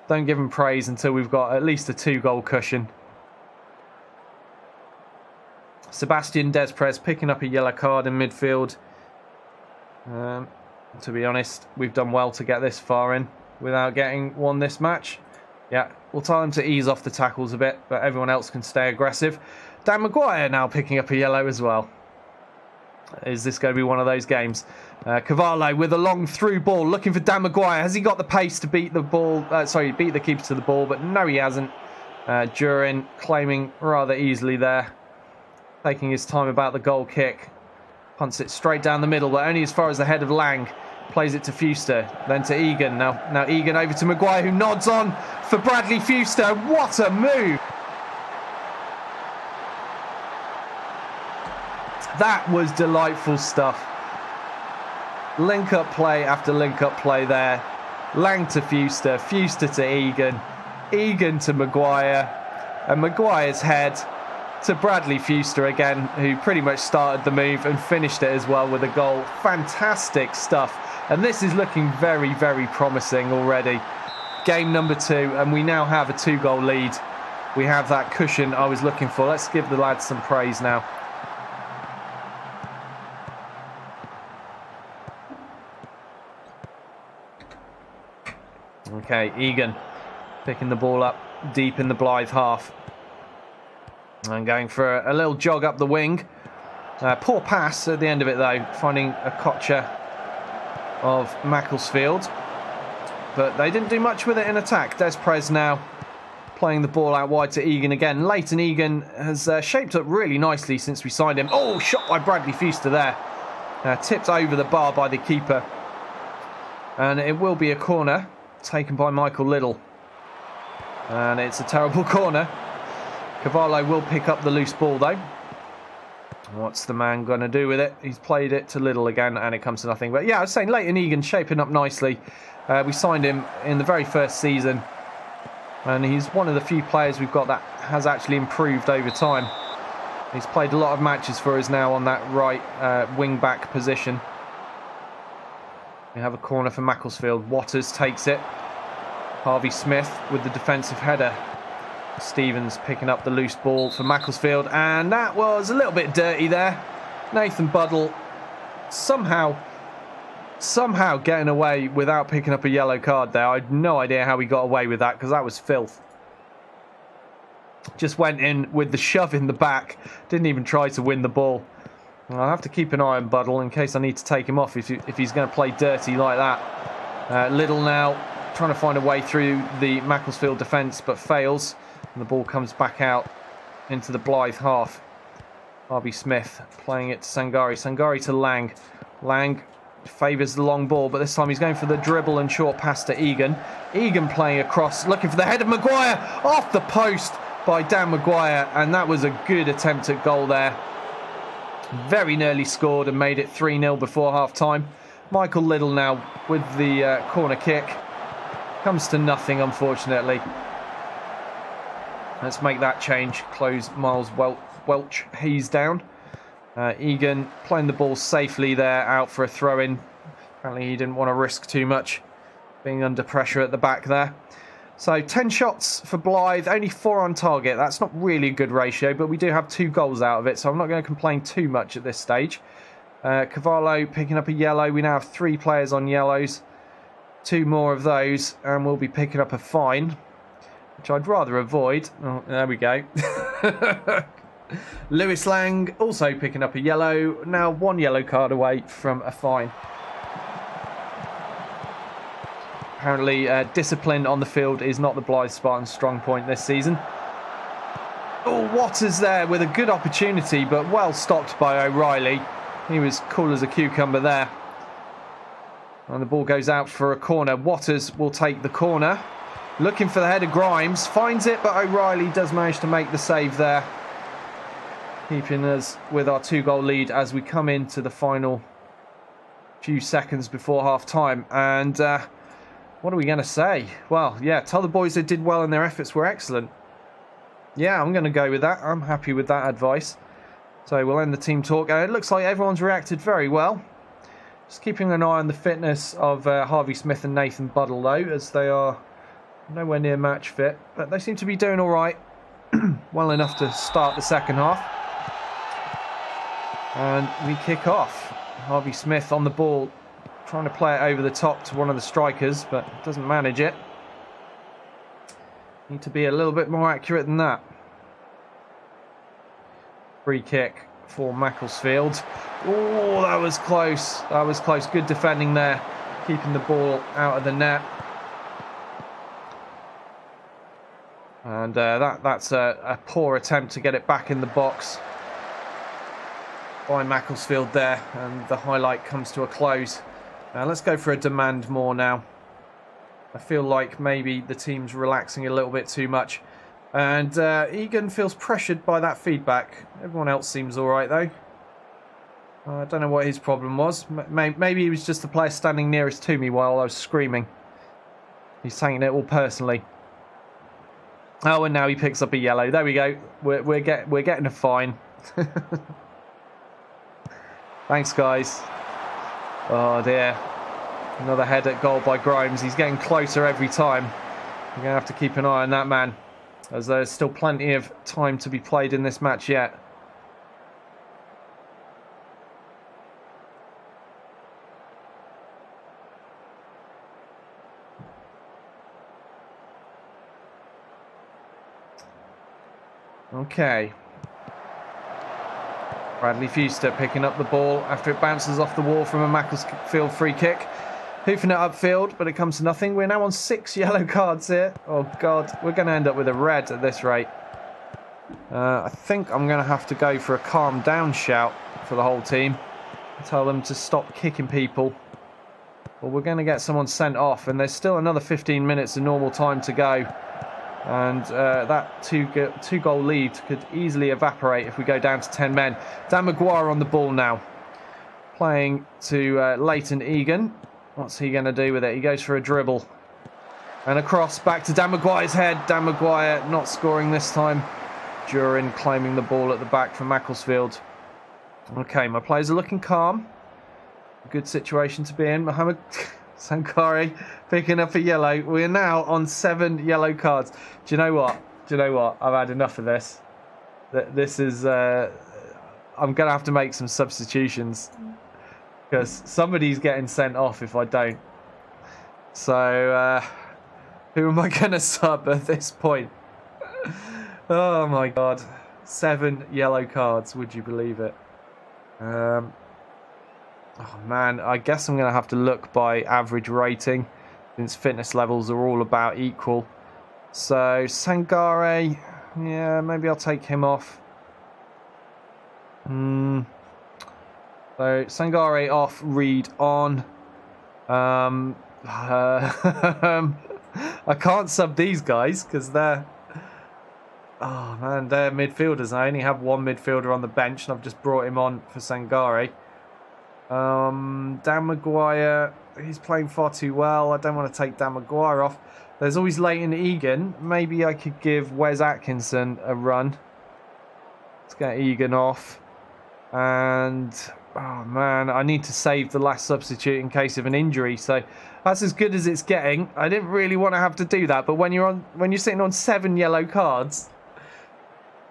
Don't give him praise until we've got at least a 2-goal cushion. Sebastian Desprez picking up a yellow card in midfield. To be honest, we've done well to get this far in without getting one this match. Yeah, we'll tell him to ease off the tackles a bit, but everyone else can stay aggressive. Dan Maguire now picking up a yellow as well. Is this going to be one of those games? Cavallo with a long through ball, looking for Dan Maguire. Has he got the pace to beat the ball? Beat the keeper to the ball, but no, he hasn't. Durin claiming rather easily there, taking his time about the goal kick. Punts it straight down the middle, but only as far as the head of Lang. Plays it to Fuster, then to Egan. Now Egan over to Maguire, who nods on for Bradley Fuster. What a move! That was delightful stuff. Link-up play after link-up play there. Lang to Fuster, Fuster to Egan, Egan to Maguire, and Maguire's head to Bradley Fuster again, who pretty much started the move and finished it as well with a goal. Fantastic stuff. And this is looking very, very promising already. Game number 2, and we now have a 2-goal lead. We have that cushion I was looking for. Let's give the lads some praise now. Okay, Egan picking the ball up deep in the Blyth half. And going for a little jog up the wing. Poor pass at the end of it though, finding a Kocher of Macclesfield. But they didn't do much with it in attack. Desprez now playing the ball out wide to Egan again. Leighton Egan has shaped up really nicely since we signed him. Oh, shot by Bradley Fuster there. Tipped over the bar by the keeper. And it will be a corner taken by Michael Liddell. And it's a terrible corner. Cavallo will pick up the loose ball though. What's the man going to do with it? He's played it to Liddell again and it comes to nothing. But yeah, I was saying Leighton Egan shaping up nicely. We signed him in the very first season. And he's one of the few players we've got that has actually improved over time. He's played a lot of matches for us now on that right wing-back position. We have a corner for Macclesfield. Watters takes it. Harvey Smith with the defensive header. Stevens picking up the loose ball for Macclesfield, and that was a little bit dirty there. Nathan Buddle somehow getting away without picking up a yellow card there. I had no idea how he got away with that because that was filth. Just went in with the shove in the back, didn't even try to win the ball. I'll have to keep an eye on Buddle in case I need to take him off if he's going to play dirty like that. Liddell now trying to find a way through the Macclesfield defence, but fails. And the ball comes back out into the Blyth half. Harvey Smith playing it to Sangari. Sangari to Lang. Lang favours the long ball, but this time he's going for the dribble and short pass to Egan. Egan playing across, looking for the head of Maguire. Off the post by Dan Maguire, and that was a good attempt at goal there. Very nearly scored and made it 3-0 before half-time. Michael Liddell now with the corner kick. Comes to nothing, unfortunately. Let's make that change. Close Miles Welch Hayes down. Egan playing the ball safely there, out for a throw-in. Apparently he didn't want to risk too much, being under pressure at the back there. So 10 shots for Blyth, only 4 on target. That's not really a good ratio, but we do have 2 goals out of it, so I'm not going to complain too much at this stage. Cavallo picking up a yellow. We now have 3 players on yellows. 2 more of those, and we'll be picking up a fine, which I'd rather avoid. Oh, there we go. Lewis Lang also picking up a yellow. Now 1 yellow card away from a fine. Apparently, discipline on the field is not the Blyth Spartans' strong point this season. Oh, Waters there with a good opportunity, but well stopped by O'Reilly. He was cool as a cucumber there. And the ball goes out for a corner. Waters will take the corner. Looking for the header, Grimes. Finds it, but O'Reilly does manage to make the save there. Keeping us with our 2-goal lead as we come into the final few seconds before half-time. And what are we going to say? Well, yeah, tell the boys they did well and their efforts were excellent. Yeah, I'm going to go with that. I'm happy with that advice. So we'll end the team talk. It looks like everyone's reacted very well. Just keeping an eye on the fitness of Harvey Smith and Nathan Buddle, though, as they are nowhere near match fit. But they seem to be doing all right. Well enough to start the second half. And we kick off. Harvey Smith on the ball, trying to play it over the top to one of the strikers, but doesn't manage it. Need to be a little bit more accurate than that. Free kick for Macclesfield. Oh, that was close. That was close. Good defending there. Keeping the ball out of the net. And that's a poor attempt to get it back in the box by Macclesfield there. And the highlight comes to a close. Let's go for a demand more now. I feel like maybe the team's relaxing a little bit too much. And Egan feels pressured by that feedback. Everyone else seems all right, though. I don't know what his problem was. Maybe he was just the player standing nearest to me while I was screaming. He's taking it all personally. Oh, and now he picks up a yellow. There we go. We're getting a fine. Thanks, guys. Oh, dear. Another head at goal by Grimes. He's getting closer every time. We're going to have to keep an eye on that man, as there's still plenty of time to be played in this match yet. Okay. Bradley Fuster picking up the ball after it bounces off the wall from a Macclesfield free kick. Hoofing it upfield, but it comes to nothing. We're now on 6 yellow cards here. Oh, God. We're going to end up with a red at this rate. I think I'm going to have to go for a calm down shout for the whole team. Tell them to stop kicking people. Well, we're going to get someone sent off, and there's still another 15 minutes of normal time to go. And that two-goal lead could easily evaporate if we go down to 10 men. Dan Maguire on the ball now. Playing to Leighton Egan. What's he going to do with it? He goes for a dribble. And a cross back to Dan Maguire's head. Dan Maguire not scoring this time. Durin claiming the ball at the back for Macclesfield. Okay, my players are looking calm. Good situation to be in. Mohamed Sankari picking up a yellow. We're now on 7 yellow cards. Do you know what? I've had enough of this. This is... I'm going to have to make some substitutions. Because somebody's getting sent off if I don't. So, who am I going to sub at this point? Oh my God. 7 yellow cards, would you believe it? Oh man, I guess I'm going to have to look by average rating, since fitness levels are all about equal. So, Sangare, yeah, maybe I'll take him off. So Sangare off, Reed on. I can't sub these guys because they're... Oh man, they're midfielders. I only have one midfielder on the bench and I've just brought him on for Sangare. Dan Maguire, he's playing far too well. I don't want to take Dan Maguire off. There's always Leighton Egan. Maybe I could give Wes Atkinson a run. Let's get Egan off. And... oh man, I need to save the last substitute in case of an injury. So that's as good as it's getting. I didn't really want to have to do that, but when you're sitting on 7 yellow cards,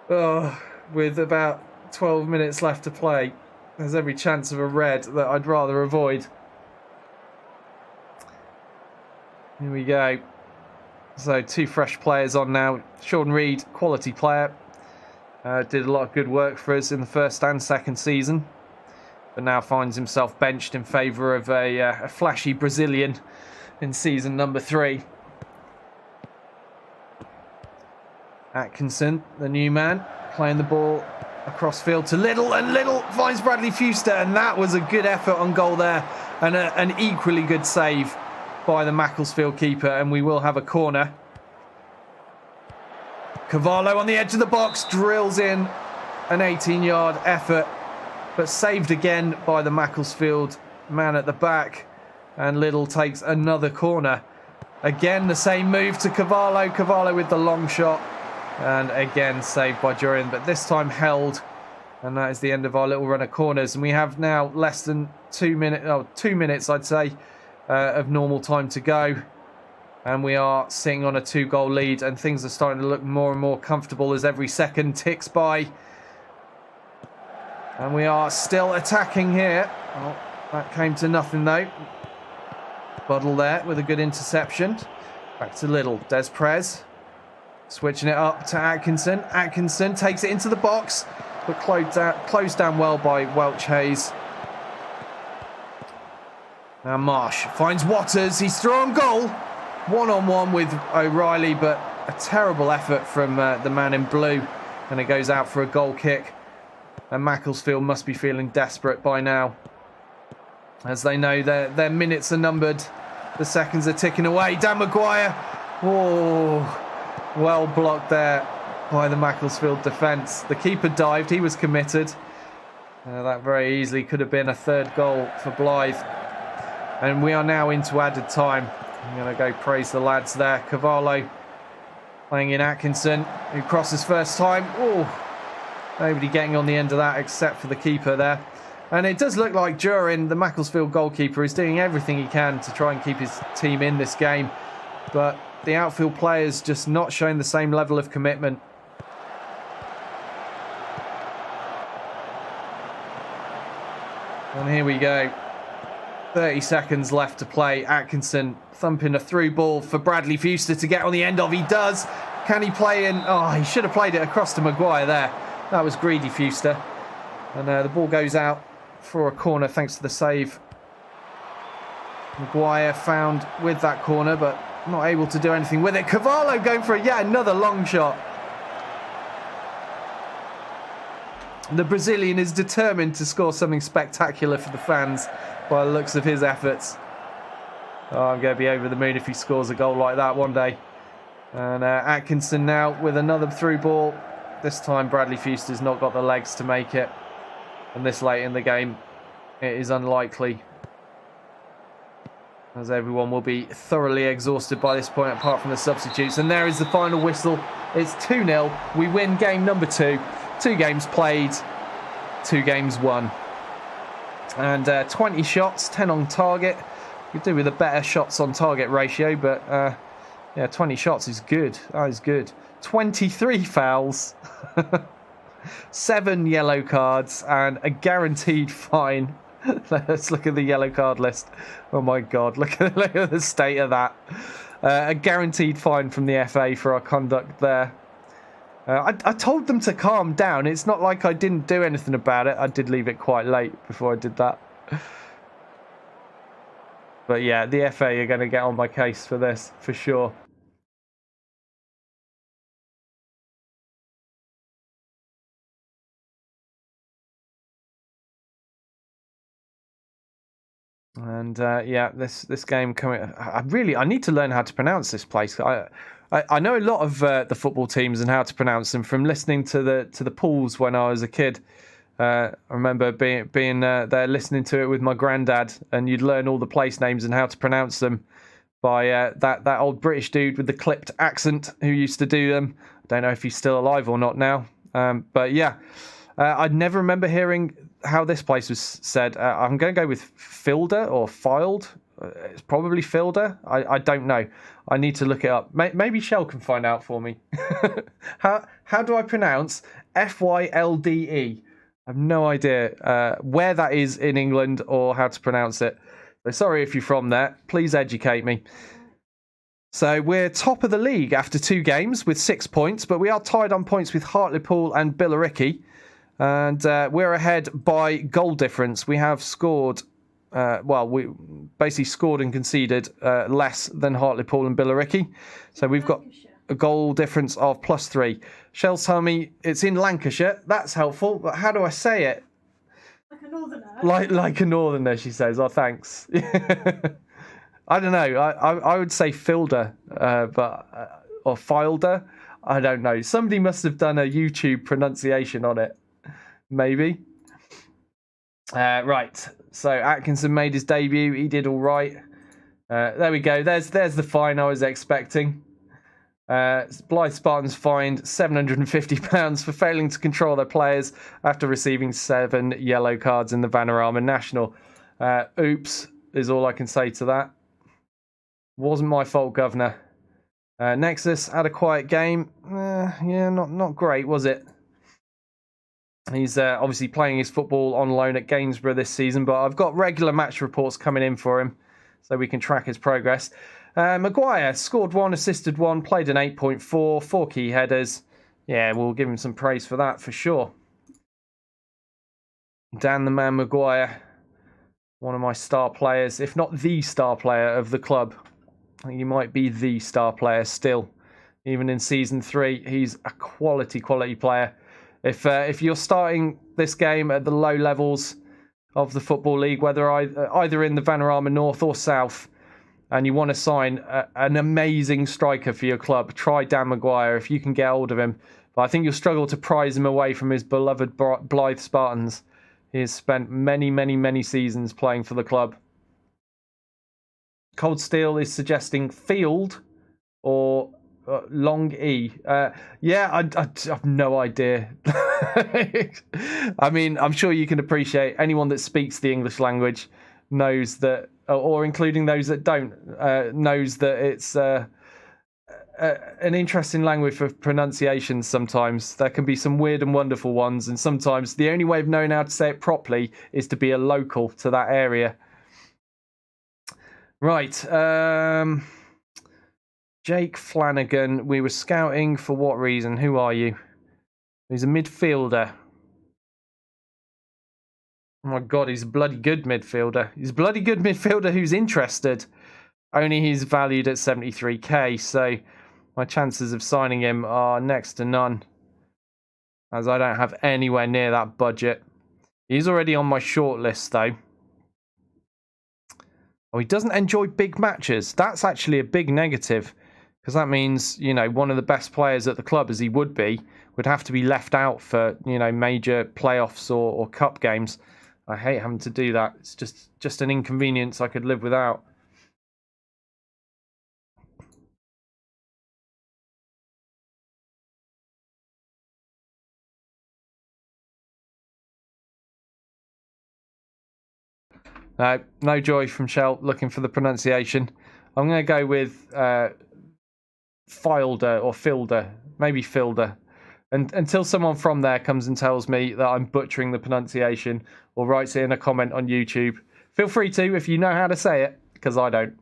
with about 12 minutes left to play, there's every chance of a red that I'd rather avoid. Here we go. So 2 fresh players on now. Sean Reed, quality player. Did a lot of good work for us in the first and second season, but now finds himself benched in favour of a flashy Brazilian in season number 3. Atkinson, the new man, playing the ball across field to Little, and Little finds Bradley Fuster, and that was a good effort on goal there, and an equally good save by the Macclesfield keeper, and we will have a corner. Cavallo on the edge of the box, drills in an 18-yard effort, but saved again by the Macclesfield man at the back, and Little takes another corner. Again, the same move to Cavallo. Cavallo with the long shot, and again saved by Durian, but this time held, and that is the end of our little run of corners. And we have now less than 2 minutes, I'd say, of normal time to go, and we are sitting on a 2-goal lead, and things are starting to look more and more comfortable as every second ticks by. And we are still attacking here. Oh, that came to nothing though. Buddle there with a good interception. Back to Little. Des Prez switching it up to Atkinson. Atkinson takes it into the box, but closed down well by Welch Hayes. Now Marsh finds Watters. He's through on goal. 1-on-1 with O'Reilly, but a terrible effort from the man in blue, and it goes out for a goal kick. And Macclesfield must be feeling desperate by now, as they know their minutes are numbered. The seconds are ticking away. Dan Maguire. Oh, well blocked there by the Macclesfield defence. The keeper dived. He was committed. That very easily could have been a 3rd goal for Blyth. And we are now into added time. I'm going to go praise the lads there. Cavallo playing in Atkinson, who crosses first time. Oh, nobody getting on the end of that except for the keeper there. And it does look like Durin, the Macclesfield goalkeeper, is doing everything he can to try and keep his team in this game. But the outfield players just not showing the same level of commitment. And here we go. 30 seconds left to play. Atkinson thumping a through ball for Bradley Fuster to get on the end of. He does. Can he play in? Oh, he should have played it across to Maguire there. That was greedy, Fuster. And the ball goes out for a corner thanks to the save. Maguire found with that corner, but not able to do anything with it. Cavallo going for yet another long shot. The Brazilian is determined to score something spectacular for the fans by the looks of his efforts. Oh, I'm going to be over the moon if he scores a goal like that one day. And Atkinson now with another through ball. This time Bradley Fuster's not got the legs to make it. And this late in the game, it is unlikely, as everyone will be thoroughly exhausted by this point, apart from the substitutes. And there is the final whistle. It's 2-0. We win game number 2. 2 games played, 2 games won. And 20 shots, 10 on target. You could do with a better shots on target ratio, but yeah, 20 shots is good. That is good. 23 fouls, 7 yellow cards, and a guaranteed fine. Let's look at the yellow card list. Oh my God, look at the state of that. A guaranteed fine from the FA for our conduct there. I told them to calm down. It's not like I didn't do anything about it. I did leave it quite late before I did that. But yeah, the FA are going to get on my case for this, for sure. And yeah, this game coming. I need to learn how to pronounce this place. I know a lot of the football teams and how to pronounce them from listening to the pools when I was a kid. I remember being there listening to it with my granddad, and you'd learn all the place names and how to pronounce them by that old British dude with the clipped accent who used to do them. I don't know if he's still alive or not now. But yeah, I'd never remember hearing how this place was said. I'm going to go with Filder or Filed. It's probably Filder. I don't know. I need to look it up. Maybe Shell can find out for me. How do I pronounce Fylde? I have no idea where that is in England or how to pronounce it. So sorry if you're from there. Please educate me. So we're top of the league after 2 games with 6 points, but we are tied on points with Hartlepool and Billericay. And we're ahead by goal difference. We have scored, we basically scored and conceded less than Hartlepool and Billericay. So we've got a goal difference of +3. Shell's telling me it's in Lancashire. That's helpful, but how do I say it? Like a northerner. Like a northerner, she says. Oh, thanks. I don't know. I would say Filder, or Filder. I don't know. Somebody must have done a YouTube pronunciation on it. Maybe. Right. So Atkinson made his debut. He did all right. There we go. There's the fine I was expecting. Blyth Spartans fined £750 for failing to control their players after receiving 7 yellow cards in the Vanarama National. Oops is all I can say to that. Wasn't my fault, Governor. Nexus had a quiet game. Yeah, not great, was it? He's obviously playing his football on loan at Gainsborough this season, but I've got regular match reports coming in for him so we can track his progress. Maguire scored 1, assisted 1, played an 8.4, 4 key headers. Yeah, we'll give him some praise for that for sure. Dan the Man Maguire, one of my star players, if not the star player of the club. I think he might be the star player still. Even in Season 3, he's a quality player. If you're starting this game at the low levels of the Football League, whether either in the Vanarama North or South, and you want to sign an amazing striker for your club, try Dan Maguire if you can get hold of him. But I think you'll struggle to prize him away from his beloved Blyth Spartans. He has spent many seasons playing for the club. Cold Steel is suggesting Field or Long E. I have no idea. I mean, I'm sure you can appreciate anyone that speaks the English language knows that, or including those that don't, knows that it's an interesting language for pronunciation sometimes. There can be some weird and wonderful ones, and sometimes the only way of knowing how to say it properly is to be a local to that area. Right. Jake Flanagan, we were scouting for what reason? Who are you? He's a midfielder. Oh my God, he's a bloody good midfielder. He's a bloody good midfielder who's interested. Only he's valued at 73k, so my chances of signing him are next to none, as I don't have anywhere near that budget. He's already on my shortlist, though. Oh, he doesn't enjoy big matches. That's actually a big negative, because that means, you know, one of the best players at the club, as he would have to be left out for, you know, major playoffs or cup games. I hate having to do that. It's just an inconvenience I could live without. No joy from Shell looking for the pronunciation. I'm going to go with Filder or Filder, maybe Filder. And until someone from there comes and tells me that I'm butchering the pronunciation or writes it in a comment on YouTube, feel free to if you know how to say it, because I don't.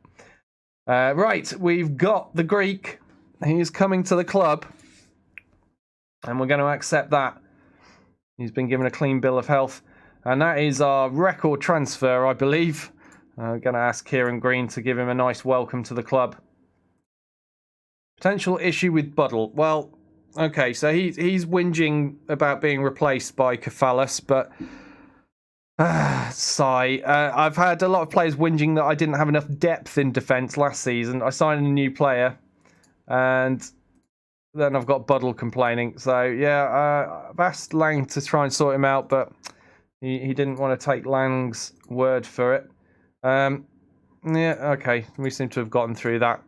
Right, we've got the Greek. He's coming to the club, and we're going to accept that. He's been given a clean bill of health. And that is our record transfer, I believe. I'm going to ask Kieran Green to give him a nice welcome to the club. Potential issue with Buddle. Well, okay, so he's whinging about being replaced by Kefalis, but... sigh. I've had a lot of players whinging that I didn't have enough depth in defence last season. I signed a new player, and then I've got Buddle complaining. So, yeah, I've asked Lang to try and sort him out, but... He didn't want to take Lang's word for it. Yeah, okay. We seem to have gotten through that.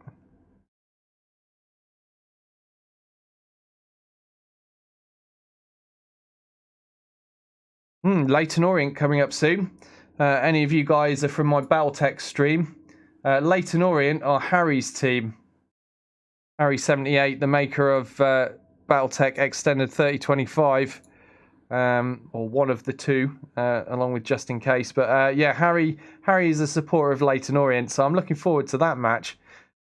Leyton Orient coming up soon. Any of you guys are from my Baltech stream. Leyton Orient are Harry's team. Harry78, the maker of Baltech Extended 3025. Or one of the two, along with Just In Case. But yeah, Harry is a supporter of Leyton Orient, so I'm looking forward to that match.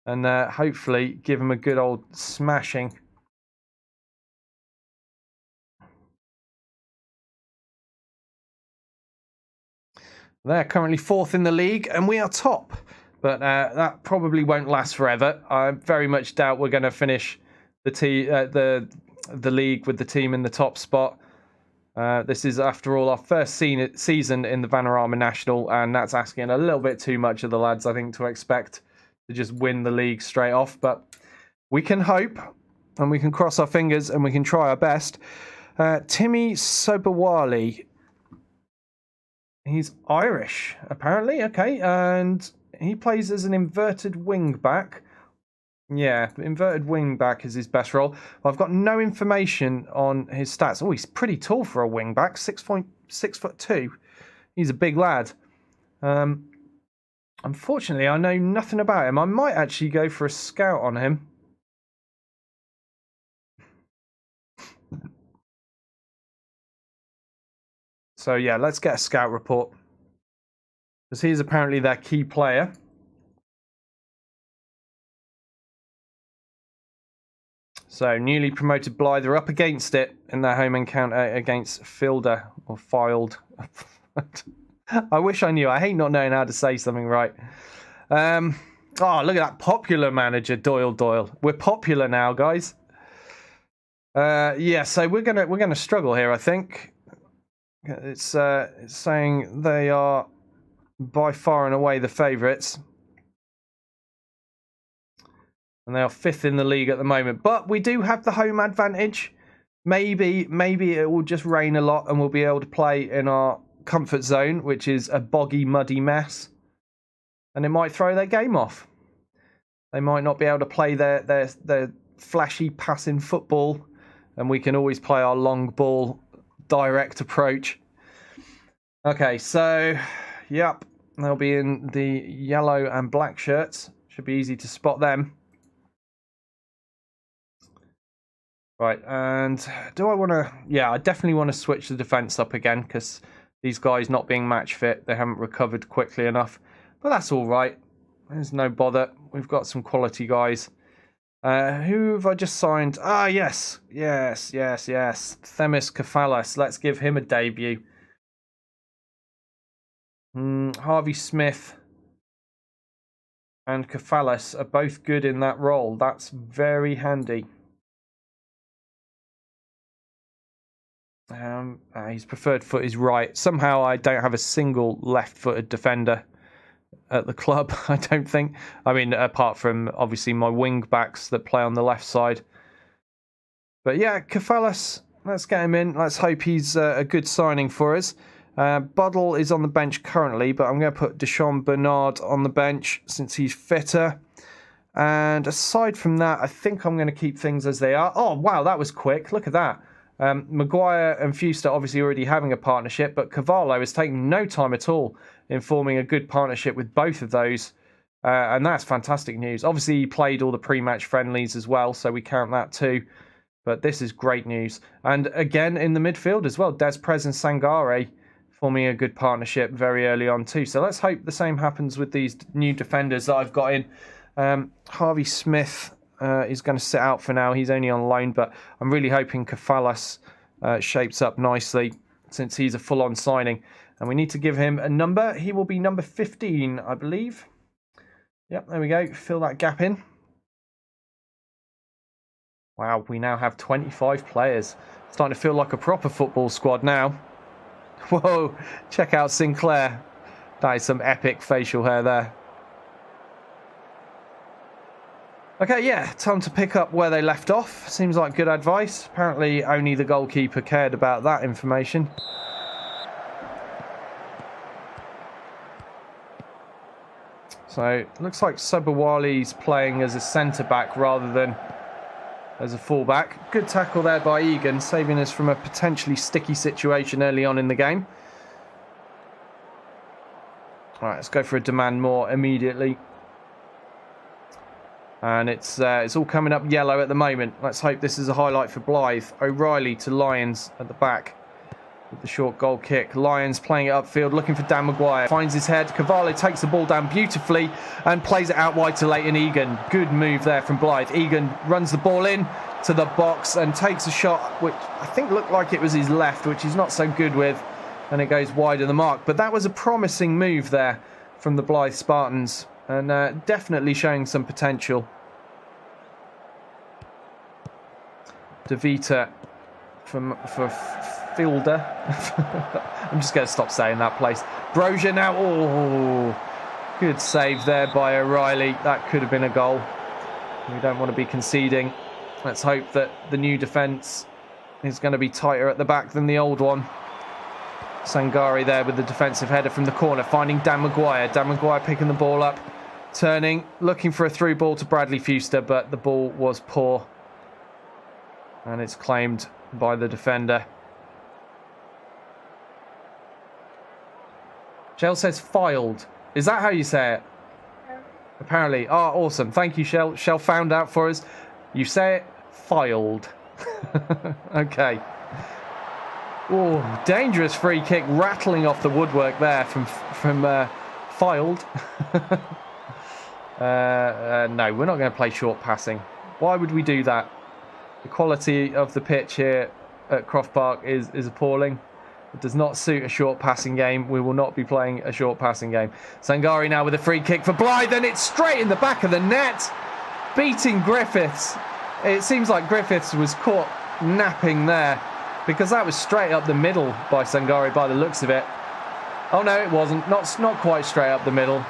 and hopefully give him a good old smashing. They're currently 4th in the league, and we are top. But that probably won't last forever. I very much doubt we're going to finish the league with the team in the top spot. This is, after all, our first season in the Vanarama National, and that's asking a little bit too much of the lads, I think, to expect to just win the league straight off. But we can hope, and we can cross our fingers, and we can try our best. Timmy Sobowali. He's Irish, apparently. Okay, and he plays as an inverted wing back. Yeah, inverted wing back is his best role. Well, I've got no information on his stats. Oh, he's pretty tall for a wing back, 6'2". He's a big lad. Unfortunately, I know nothing about him. I might actually go for a scout on him. So yeah, let's get a scout report. Because he's apparently their key player. So, newly promoted Blyth are up against it in their home encounter against Fielder, or Filed. I wish I knew. I hate not knowing how to say something right. Oh, look at that popular manager, Doyle. We're popular now, guys. Yeah, so we're gonna struggle here, I think. It's saying they are by far and away the favourites. And they are 5th in the league at the moment. But we do have the home advantage. Maybe it will just rain a lot and we'll be able to play in our comfort zone, which is a boggy, muddy mess. And it might throw their game off. They might not be able to play their flashy passing football. And we can always play our long ball, direct approach. Okay, so, yep. They'll be in the yellow and black shirts. Should be easy to spot them. Right, and do I want to... Yeah, I definitely want to switch the defence up again because these guys not being match fit, they haven't recovered quickly enough. But that's all right. There's no bother. We've got some quality guys. Who have I just signed? Ah, yes. Themis Kefalas. Let's give him a debut. Harvey Smith and Kefalas are both good in that role. That's very handy. His preferred foot is right. Somehow I don't have a single left-footed defender at the club, I don't think. I mean, apart from, obviously, my wing-backs that play on the left side. But yeah, Kefalas, let's get him in. Let's hope he's a good signing for us. Buddle is on the bench currently, but I'm going to put Deshaun Bernard on the bench since he's fitter. And aside from that, I think I'm going to keep things as they are. Oh, wow, that was quick. Look at that. Maguire and Fuster obviously already having a partnership, but Cavallo has taken no time at all in forming a good partnership with both of those. And that's fantastic news. Obviously, he played all the pre-match friendlies as well, so we count that too. But this is great news. And again, in the midfield as well, Des Prez and Sangare forming a good partnership very early on too. So let's hope the same happens with these new defenders that I've got in. Harvey Smith is going to sit out for now. He's only on loan, but I'm really hoping Kefalas shapes up nicely since he's a full-on signing. And we need to give him a number. He will be number 15, I believe. Yep, there we go. Fill that gap in. Wow, we now have 25 players. Starting to feel like a proper football squad now. Whoa, check out Sinclair. That is some epic facial hair there. Okay, yeah, time to pick up where they left off. Seems like good advice. Apparently only the goalkeeper cared about that information. So, looks like Sobowali's playing as a centre-back rather than as a full-back. Good tackle there by Egan, saving us from a potentially sticky situation early on in the game. All right, let's go for a demand more immediately. And it's all coming up yellow at the moment. Let's hope this is a highlight for Blyth. O'Reilly to Lyons at the back. with the short goal kick. Lyons playing it upfield, looking for Dan Maguire. Finds his head. Cavallo takes the ball down beautifully and plays it out wide to Leighton Egan. Good move there from Blyth. Egan runs the ball in to the box and takes a shot which I think looked like it was his left, which he's not so good with, and it goes wide of the mark. But that was a promising move there from the Blyth Spartans, and definitely showing some potential. De Vita for Fielder. I'm just going to stop saying that place. Brozier now. Oh, good save there by O'Reilly. That could have been a goal. We don't want to be conceding. Let's hope that the new defence is going to be tighter at the back than the old one. Sangari there with the defensive header from the corner, finding Dan Maguire. Dan Maguire picking the ball up, turning, looking for a through ball to Bradley Fuster, but the ball was poor. And it's claimed by the defender. Shell says filed. Is that how you say it? Apparently. Oh, awesome. Thank you, Shell. Shell found out for us. You say it filed. Okay. Oh, dangerous free kick rattling off the woodwork there from filed. No, we're not going to play short passing. Why would we do that? The quality of the pitch here at Croft Park is appalling. It does not suit a short passing game. We will not be playing a short passing game. Sangari now with a free kick for Blyth, and it's straight in the back of the net, beating Griffiths. It seems like Griffiths was caught napping there, because that was straight up the middle by Sangari by the looks of it. Oh no, it wasn't. Not quite straight up the middle.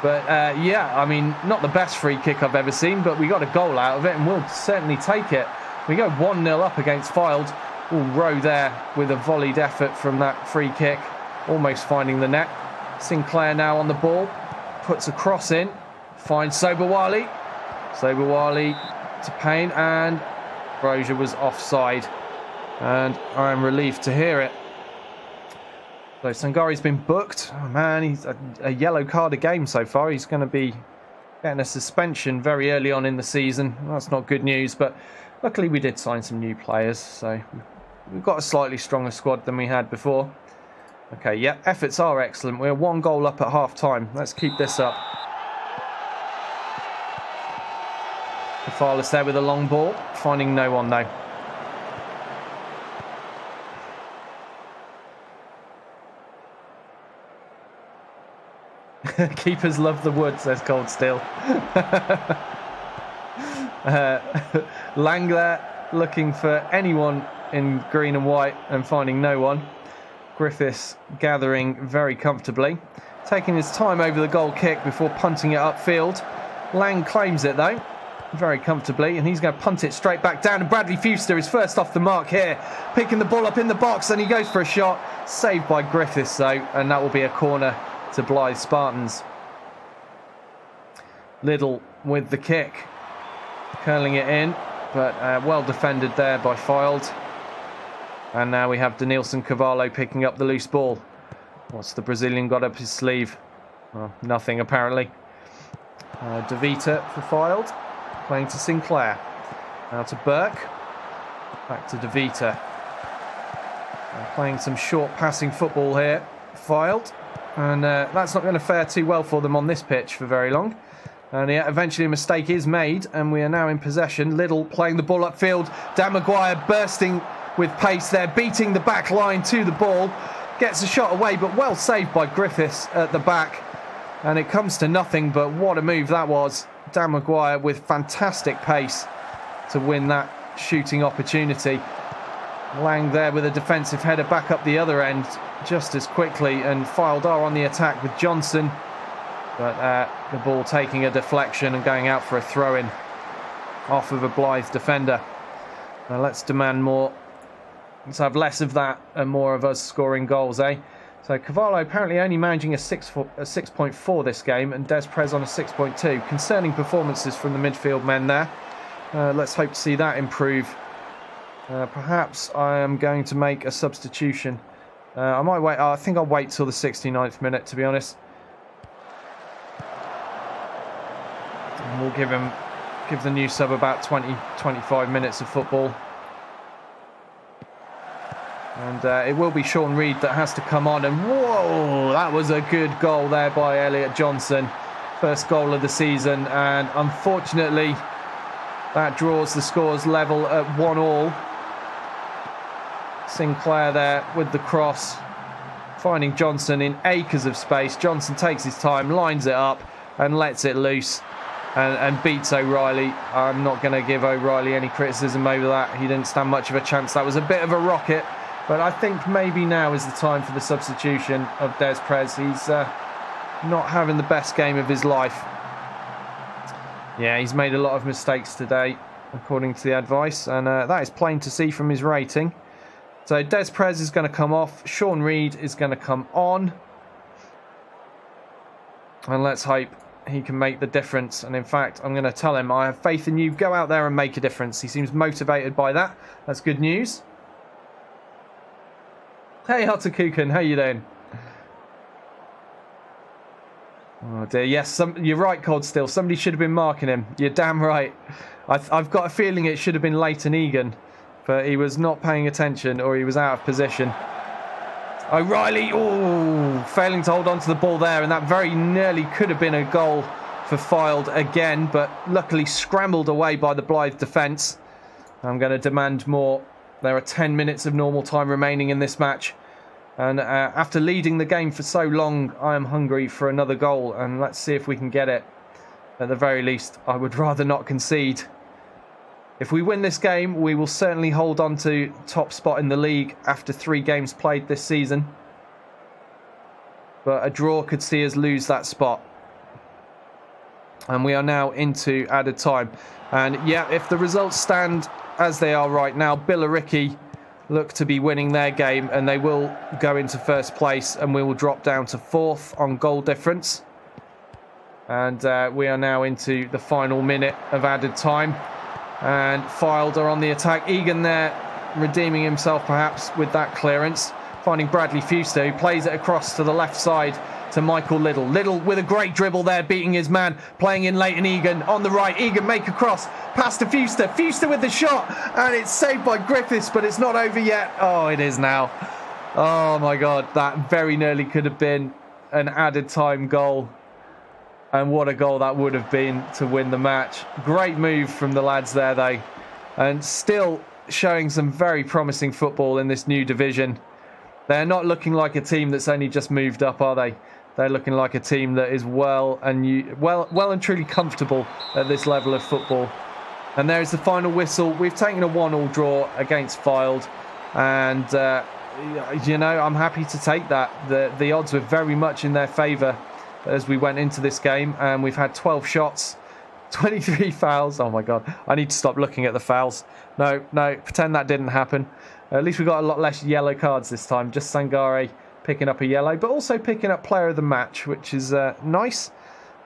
But yeah, I mean, not the best free kick I've ever seen, but we got a goal out of it, and we'll certainly take it. We go 1-0 up against Fylde. All Rowe there with a volleyed effort from that free kick, almost finding the net. Sinclair now on the ball, puts a cross in, finds Sobowali. Sobowali to Payne, and Brozier was offside. And I'm relieved to hear it. So Sangari's been booked. Oh man, he's a yellow card a game so far. He's going to be getting a suspension very early on in the season. That's not good news, but luckily we did sign some new players, so we've got a slightly stronger squad than we had before. Okay, yeah, efforts are excellent. We're 1 goal up at half-time. Let's keep this up. Kefalis there with a long ball, finding no one though. Keepers love the wood, says Cold Steel. Langler looking for anyone in green and white and finding no one. Griffiths gathering very comfortably, taking his time over the goal kick before punting it upfield. Lang claims it though, very comfortably, and he's going to punt it straight back down. And Bradley Fuster is first off the mark here, picking the ball up in the box, and he goes for a shot. Saved by Griffiths though, and that will be a corner to Blyth Spartans. Liddell with the kick, curling it in, but well defended there by Fylde. And now we have Denilson Cavallo picking up the loose ball. What's the Brazilian got up his sleeve? Well, nothing apparently. De Vita for Fylde, playing to Sinclair. Now to Burke, back to De Vita. Playing some short passing football here, Fylde. And that's not going to fare too well for them on this pitch for very long. And yeah, eventually a mistake is made, and we are now in possession. Liddell playing the ball upfield. Dan Maguire bursting with pace there, beating the back line to the ball. Gets a shot away, but well saved by Griffiths at the back. And it comes to nothing, but what a move that was. Dan Maguire with fantastic pace to win that shooting opportunity. Lang there with a defensive header back up the other end just as quickly, and Fylde are on the attack with Johnson, but the ball taking a deflection and going out for a throw-in off of a Blyth defender. Now let's demand more. Let's have less of that and more of us scoring goals, eh? So Cavallo apparently only managing a 6.4 this game, and Des Prez on a 6.2. Concerning performances from the midfield men there. Let's hope to see that improve. Perhaps I am going to make a substitution. I might wait. I think I'll wait till the 69th minute, to be honest. And we'll give the new sub about 20-25 minutes of football. And it will be Sean Reid that has to come on. And whoa, that was a good goal there by Elliot Johnson. First goal of the season. And unfortunately, that draws the scores level at 1-1. Sinclair there with the cross, finding Johnson in acres of space. Johnson takes his time, lines it up and lets it loose and beats O'Reilly. I'm not going to give O'Reilly any criticism over that. He didn't stand much of a chance. That was a bit of a rocket. But I think maybe now is the time for the substitution of Des Prez. He's not having the best game of his life. Yeah, he's made a lot of mistakes today, according to the advice. And that is plain to see from his rating. So Des Prez is going to come off. Sean Reid is going to come on. And let's hope he can make the difference. And in fact, I'm going to tell him, I have faith in you. Go out there and make a difference. He seems motivated by that. That's good news. Hey, Hottakuken, how you doing? Oh dear, yes, you're right, Cold Still. Somebody should have been marking him. You're damn right. I've got a feeling it should have been Leighton Egan, but he was not paying attention or he was out of position. O'Reilly, failing to hold on to the ball there, and that very nearly could have been a goal for Fylde again, but luckily scrambled away by the Blyth defence. I'm going to demand more. There are 10 minutes of normal time remaining in this match. And after leading the game for so long, I am hungry for another goal. And let's see if we can get it. At the very least, I would rather not concede. If we win this game, we will certainly hold on to top spot in the league after 3 games played this season. But a draw could see us lose that spot. And we are now into added time. And yeah, if the results stand as they are right now, Billericay look to be winning their game and they will go into first place and we will drop down to 4th on goal difference. And we are now into the final minute of added time. And Fylde are on the attack. Egan there redeeming himself perhaps with that clearance. Finding Bradley Fuster, who plays it across to the left side to Michael Liddell. Liddell with a great dribble there, beating his man, playing in Leighton Egan on the right. Egan make a cross, pass to Fuster. Fuster with the shot, and it's saved by Griffiths, but it's not over yet. Oh, it is now. Oh my God, that very nearly could have been an added time goal. And what a goal that would have been to win the match. Great move from the lads there, though. And still showing some very promising football in this new division. They're not looking like a team that's only just moved up, are they? They're looking like a team that is well and truly comfortable at this level of football. And there's the final whistle. We've taken a 1-1 draw against Fylde. And, you know, I'm happy to take that. The odds were very much in their favour as we went into this game. And we've had 12 shots, 23 fouls. Oh, my God. I need to stop looking at the fouls. No, pretend that didn't happen. At least we got a lot less yellow cards this time. Just Sangare picking up a yellow, but also picking up player of the match, which is nice.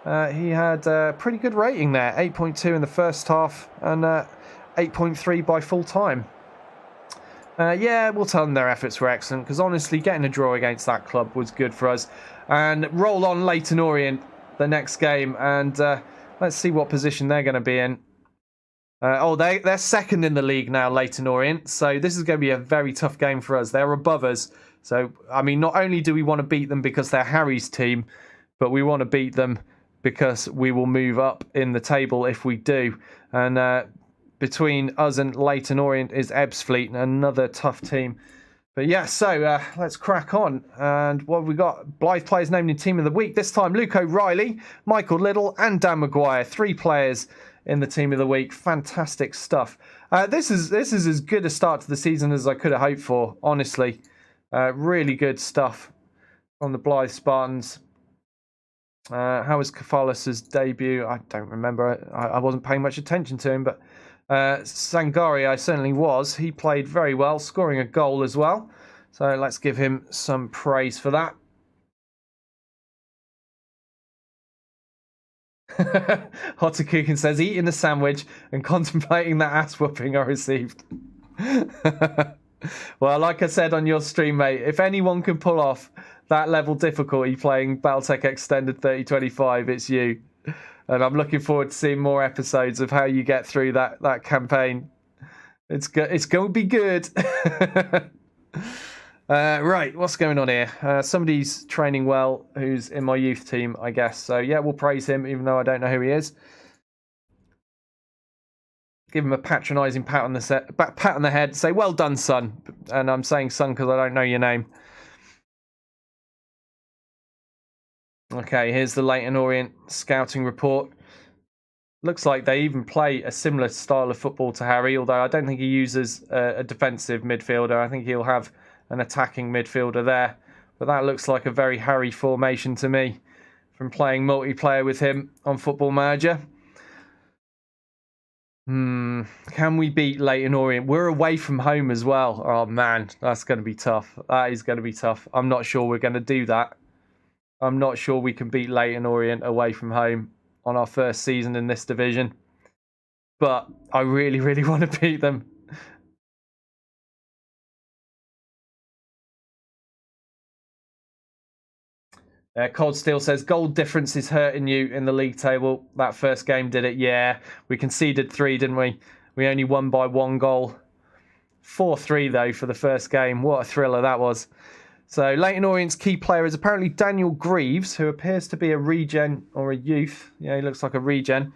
He had a pretty good rating there, 8.2 in the first half and 8.3 by full time. Yeah, we'll tell them their efforts were excellent, because honestly, getting a draw against that club was good for us. And roll on Leyton Orient the next game, and let's see what position they're going to be in. They're second in the league now, Leyton Orient. So this is going to be a very tough game for us. They're above us. So, I mean, not only do we want to beat them because they're Harry's team, but we want to beat them because we will move up in the table if we do. And between us and Leyton Orient is Ebbsfleet, another tough team. But yeah, so let's crack on. And what have we got? Blyth players named in Team of the Week. This time, Luke O'Reilly, Michael Liddell and Dan Maguire. 3 players in the Team of the Week. Fantastic stuff. This is as good a start to the season as I could have hoped for, honestly. Really good stuff on the Blyth Spartans. How was Kefalis' debut? I don't remember. I wasn't paying much attention to him, but Sangare I certainly was. He played very well, scoring a goal as well. So let's give him some praise for that. Hottakuken says, eating a sandwich and contemplating that ass whooping I received. Well, like I said on your stream, mate, if anyone can pull off that level difficulty playing Battletech Extended 3025, it's you. And I'm looking forward to seeing more episodes of how you get through that campaign. It's going to be good. Right, what's going on here? Somebody's training well who's in my youth team, I guess. So, yeah, we'll praise him, even though I don't know who he is. Give him a patronising pat on the head. Say, well done, son. And I'm saying son because I don't know your name. Okay, here's the Leyton Orient scouting report. Looks like they even play a similar style of football to Harry, although I don't think he uses a defensive midfielder. I think he'll have an attacking midfielder there. But that looks like a very Harry formation to me from playing multiplayer with him on Football Manager. Can we beat Leyton Orient? We're away from home as well. Oh, man, that's going to be tough. That is going to be tough. I'm not sure we're going to do that. I'm not sure we can beat Leyton Orient away from home on our first season in this division. But I really, really want to beat them. Cold Steel says, goal difference is hurting you in the league table. That first game did it. Yeah, we conceded 3, didn't we? We only won by 1 goal. 4-3, though, for the first game. What a thriller that was. So, Leyton Orient's key player is apparently Daniel Greaves, who appears to be a regen or a youth. Yeah, he looks like a regen.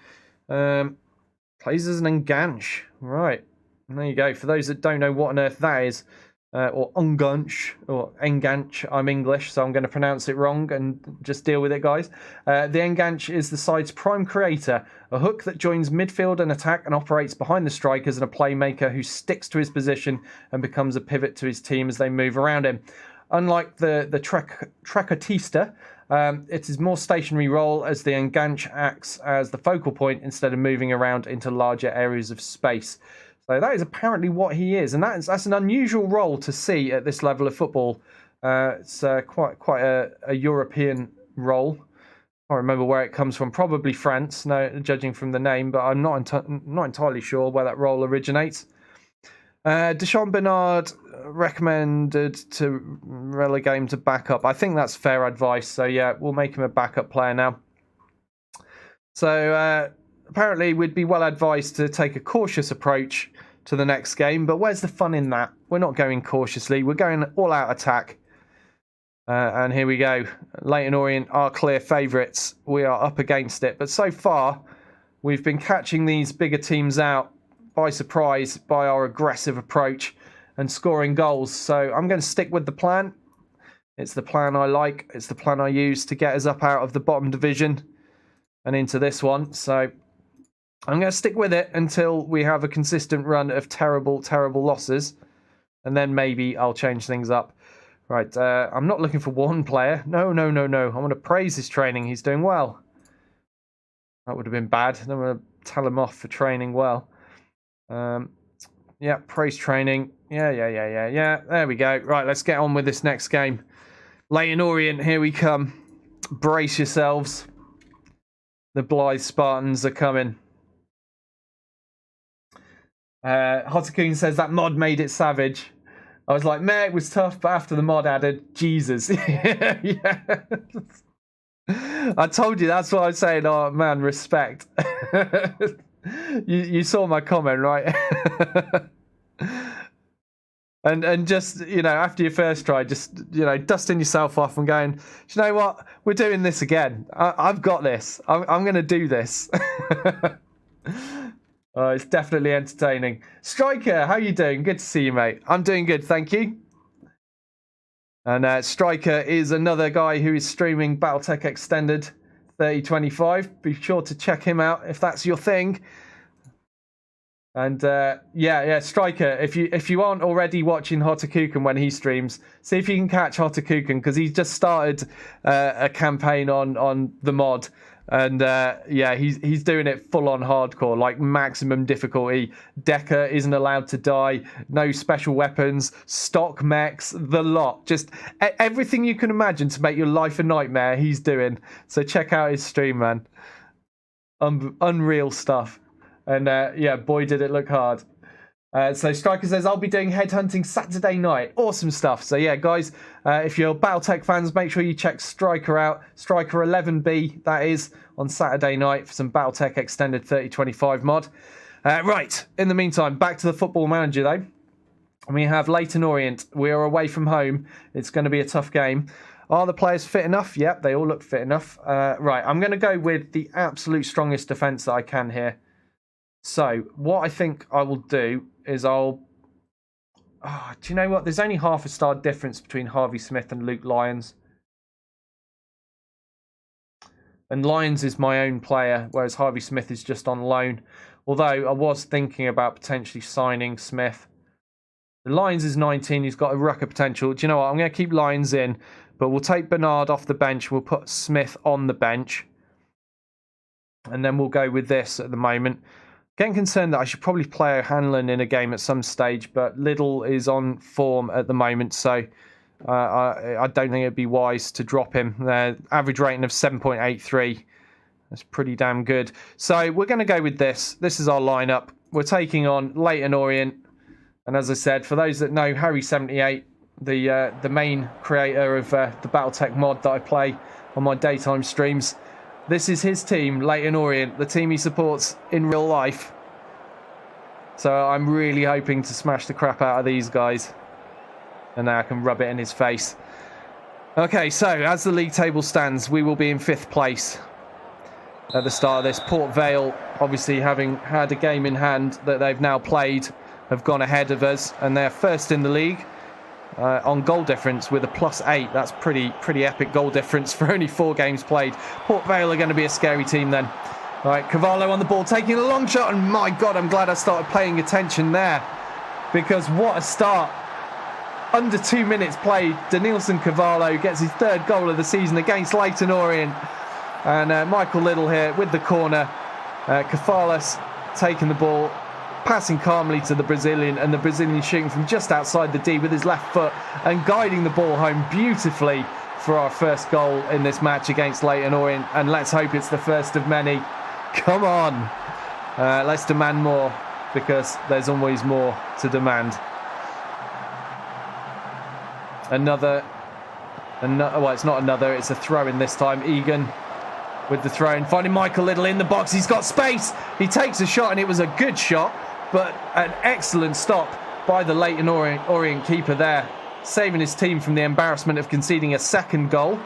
Plays as an Enganche. Right. There you go. For those that don't know what on earth that is, or Enganche. I'm English, so I'm going to pronounce it wrong and just deal with it, guys. The Enganche is the side's prime creator, a hook that joins midfield and attack and operates behind the strikers, and a playmaker who sticks to his position and becomes a pivot to his team as they move around him. Unlike the Trequartista, it is more stationary role, as the Enganche acts as the focal point instead of moving around into larger areas of space. So that is apparently what he is, and that's an unusual role to see at this level of football. It's quite a European role. I can't remember where it comes from. Probably France, no, judging from the name, but I'm not entirely sure where that role originates. Deshaun Bernard recommended to relegate him to backup. I think that's fair advice. So yeah, we'll make him a backup player now. So apparently we'd be well advised to take a cautious approach to the next game, but where's the fun in that? We're not going cautiously. We're going all-out attack. And here we go. Leyton Orient are clear favourites. We are up against it. But so far, we've been catching these bigger teams out by surprise by our aggressive approach and scoring goals. So I'm going to stick with the plan. It's the plan I like. It's the plan I use to get us up out of the bottom division and into this one. So I'm going to stick with it until we have a consistent run of terrible, terrible losses. And then maybe I'll change things up. Right, I'm not looking for one player. No. I want to praise his training. He's doing well. That would have been bad. I'm going to tell him off for training well. Yeah, praise training. Yeah. There we go. Right, let's get on with this next game. Leyton Orient, here we come. Brace yourselves. The Blyth Spartans are coming. Hotakun says that mod made it savage. I was like, meh, it was tough, but after the mod added, Jesus. Yeah. I told you, that's what I was saying. Oh, man, respect. You saw my comment, right? and just, after your first try, just, dusting yourself off and going, do you know what? We're doing this again. I've got this. I'm going to do this. It's definitely entertaining. Striker, how you doing? Good to see you, mate. I'm doing good, thank you. And Striker is another guy who is streaming Battletech Extended 3025. Be sure to check him out if that's your thing. And Striker, if you aren't already watching Hotakun when he streams, see if you can catch Hotakun, because he's just started a campaign on the mod. And he's doing it full on hardcore, like maximum difficulty. Decker isn't allowed to die, no special weapons, stock mechs, the lot. Just everything you can imagine to make your life a nightmare, he's doing. So check out his stream, man. Unreal stuff. And boy, did it look hard. So Striker says, I'll be doing headhunting Saturday night. Awesome stuff. So yeah, guys, if you're Battletech fans, make sure you check Striker out. Striker 11B, that is, on Saturday night for some Battletech Extended 3025 mod. Right, in the meantime, back to the Football Manager, though. We have Leyton Orient. We are away from home. It's going to be a tough game. Are the players fit enough? Yep, they all look fit enough. Right, I'm going to go with the absolute strongest defence that I can here. So, what I think I will do is do you know what? There's only half a star difference between Harvey Smith and Luke Lyons. And Lyons is my own player, whereas Harvey Smith is just on loan. Although I was thinking about potentially signing Smith. Lyons is 19. He's got a rucker potential. Do you know what? I'm going to keep Lyons in, but we'll take Bernard off the bench. We'll put Smith on the bench. And then we'll go with this at the moment. Getting concerned that I should probably play O'Hanlon in a game at some stage, but Liddell is on form at the moment, so I don't think it'd be wise to drop him. Average rating of 7.83. That's pretty damn good. So we're going to go with this. This is our lineup. We're taking on Leyton Orient. And as I said, for those that know Harry78, the main creator of the Battletech mod that I play on my daytime streams, this is his team, Leyton Orient, the team he supports in real life. So I'm really hoping to smash the crap out of these guys. And now I can rub it in his face. Okay, so as the league table stands, we will be in 5th place at the start of this. Port Vale, obviously having had a game in hand that they've now played, have gone ahead of us, and they're first in the league on goal difference with a +8. That's pretty epic goal difference for only 4 games played. Port Vale are going to be a scary team then. All right, Cavallo on the ball, taking a long shot, and my God, I'm glad I started paying attention there, because what a start. Under 2 minutes played, Denilson Cavallo gets his 3rd goal of the season against Leyton Orient. And Michael Liddell here with the corner. Cafalas taking the ball, passing calmly to the Brazilian, and the Brazilian shooting from just outside the D with his left foot and guiding the ball home beautifully for our first goal in this match against Leyton Orient. And let's hope it's the first of many. Come on. Let's demand more, because there's always more to demand. Well, it's not another, it's a throw-in this time. Egan with the throw-in, finding Michael Liddell in the box. He's got space. He takes a shot, and it was a good shot, but an excellent stop by the Leyton Orient keeper there, saving his team from the embarrassment of conceding a 2nd goal.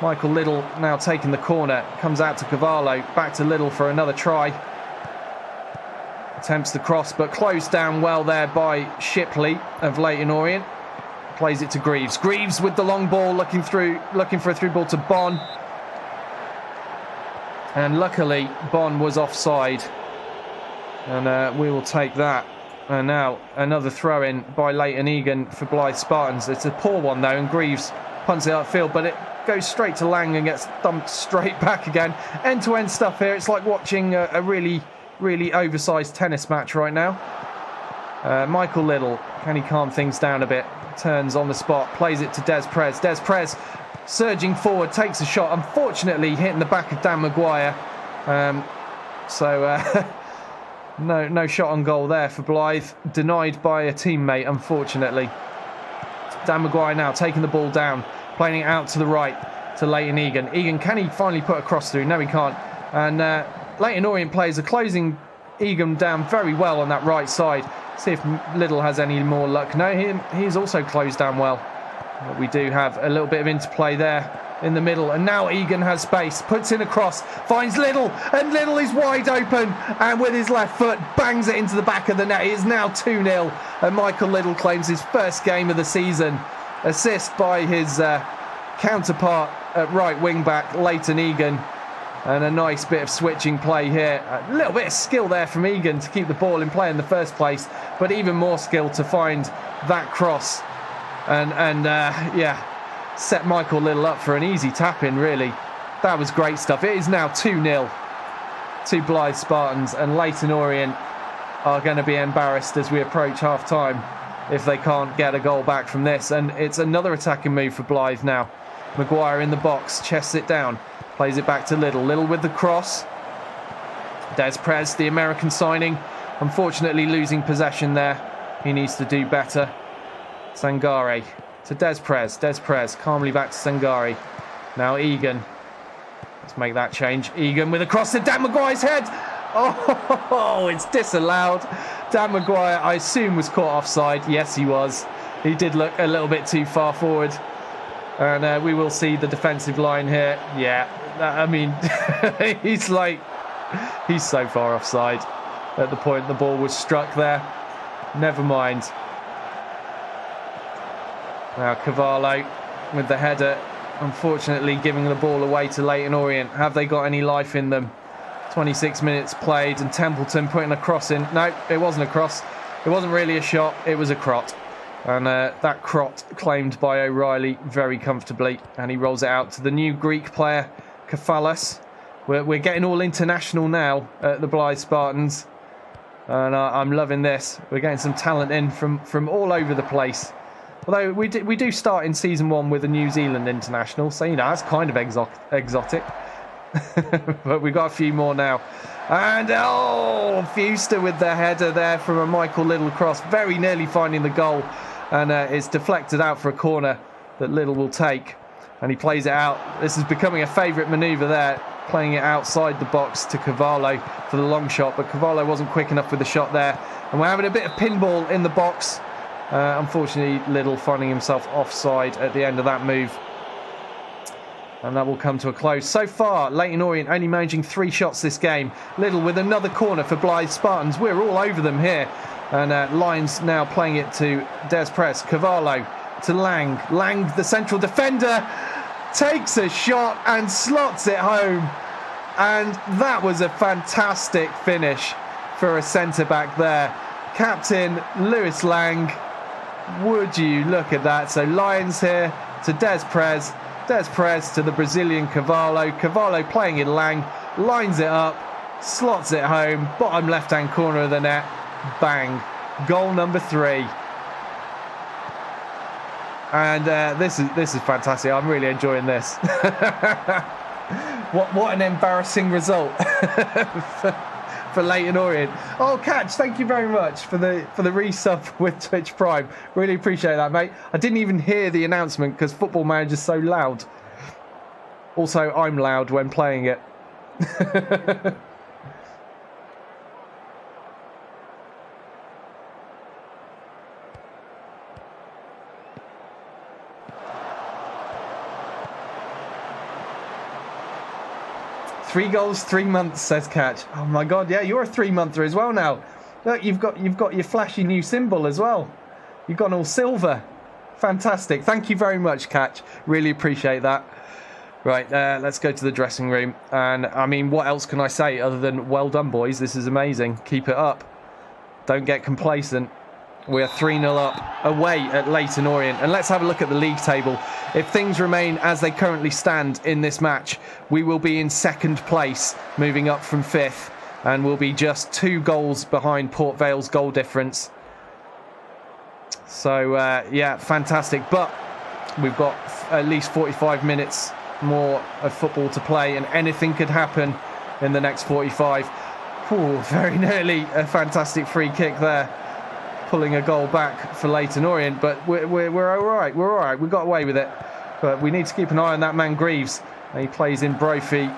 Michael Liddell now taking the corner, comes out to Cavallo, back to Liddell for another try. Attempts the cross, but closed down well there by Shipley of Leyton Orient. Plays it to Greaves. Greaves with the long ball, looking for a through ball to Bon. And luckily, Bon was offside. And we will take that. And now another throw-in by Leighton Egan for Blyth Spartans. It's a poor one, though, and Greaves punts it upfield, but it goes straight to Lang and gets thumped straight back again. End-to-end stuff here. It's like watching a really, really oversized tennis match right now. Michael Liddell, can he calm things down a bit? Turns on the spot, plays it to Des Prez. Des Prez surging forward, takes a shot, unfortunately hitting the back of Dan Maguire. No shot on goal there for Blyth. Denied by a teammate, unfortunately. Dan Maguire now taking the ball down, playing it out to the right to Leighton Egan. Egan, can he finally put a cross through? No, he can't. And Leyton Orient players are closing Egan down very well on that right side. See if Liddell has any more luck. No, he's also closed down well. But we do have a little bit of interplay there in the middle. And now Egan has space, puts in a cross, finds Liddell, and Liddell is wide open. And with his left foot, bangs it into the back of the net. It is now 2-0. And Michael Liddell claims his first game of the season. Assist by his counterpart at right wing back, Leighton Egan. And a nice bit of switching play here. A little bit of skill there from Egan to keep the ball in play in the first place, but even more skill to find that cross and set Michael Liddell up for an easy tap-in, really. That was great stuff. It is now 2-0 to Blyth Spartans, and Leyton Orient are going to be embarrassed as we approach half-time if they can't get a goal back from this. And it's another attacking move for Blyth now. Maguire in the box, chests it down. Plays it back to Liddell. Liddell with the cross. Des Prez, the American signing. Unfortunately losing possession there. He needs to do better. Sangare to Des Prez. Des Prez calmly back to Sangare. Now Egan. Let's make that change. Egan with a cross to Dan Maguire's head. Oh, it's disallowed. Dan Maguire, I assume, was caught offside. Yes, he was. He did look a little bit too far forward. And we will see the defensive line here. Yeah, I mean, he's so far offside at the point the ball was struck there. Never mind. Now Cavallo with the header, unfortunately giving the ball away to Leyton Orient. Have they got any life in them? 26 minutes played, and Templeton putting a cross in. No, it wasn't a cross. It wasn't really a shot. It was a crot. And that crot claimed by O'Reilly very comfortably. And he rolls it out to the new Greek player, Kefalos. We're getting all international now at the Blyth Spartans. And I'm loving this. We're getting some talent in from all over the place. Although we do start in season 1 with a New Zealand international. So, you know, that's kind of exotic. But we've got a few more now. And, Fuster with the header there from a Michael Little cross. Very nearly finding the goal. And it's deflected out for a corner that Little will take. And he plays it out. This is becoming a favourite manoeuvre there. Playing it outside the box to Cavallo for the long shot. But Cavallo wasn't quick enough with the shot there. And we're having a bit of pinball in the box. Unfortunately, Little finding himself offside at the end of that move. And that will come to a close. So far, Leyton Orient only managing 3 shots this game. Little with another corner for Blyth Spartans. We're all over them here. And Lyons now playing it to Des Press. Cavallo to Lang. Lang, the central defender, takes a shot and slots it home. And that was a fantastic finish for a centre-back there. Captain Lewis Lang. Would you look at that? So Lyons here to Des Prez. Des Prez to the Brazilian Cavallo. Cavallo playing in Lang. Lines it up. Slots it home. Bottom left-hand corner of the net. Bang. Goal number 3. And this is fantastic. I'm really enjoying this. What an embarrassing result for Leyton Orient. Oh, Catch, thank you very much for the resub with Twitch Prime. Really appreciate that, mate. I didn't even hear the announcement because Football Manager's so loud. Also, I'm loud when playing it. 3 goals, 3 months, says Catch. Oh my God, yeah, you're a 3-monther as well now. Look, you've got your flashy new symbol as well. You've gone all silver. Fantastic. Thank you very much, Catch. Really appreciate that. Right, let's go to the dressing room. And I mean, what else can I say other than well done, boys? This is amazing. Keep it up. Don't get complacent. We are 3-0 up away at Leyton Orient. And let's have a look at the league table. If things remain as they currently stand in this match, we will be in 2nd place, moving up from 5th. And we'll be just 2 goals behind Port Vale's goal difference. So, yeah, fantastic. But we've got at least 45 minutes more of football to play. And anything could happen in the next 45. Ooh, very nearly a fantastic free kick there. Pulling a goal back for Leyton Orient, but we're all right. We're all right. We got away with it, but we need to keep an eye on that man Greaves. And he plays in Brophy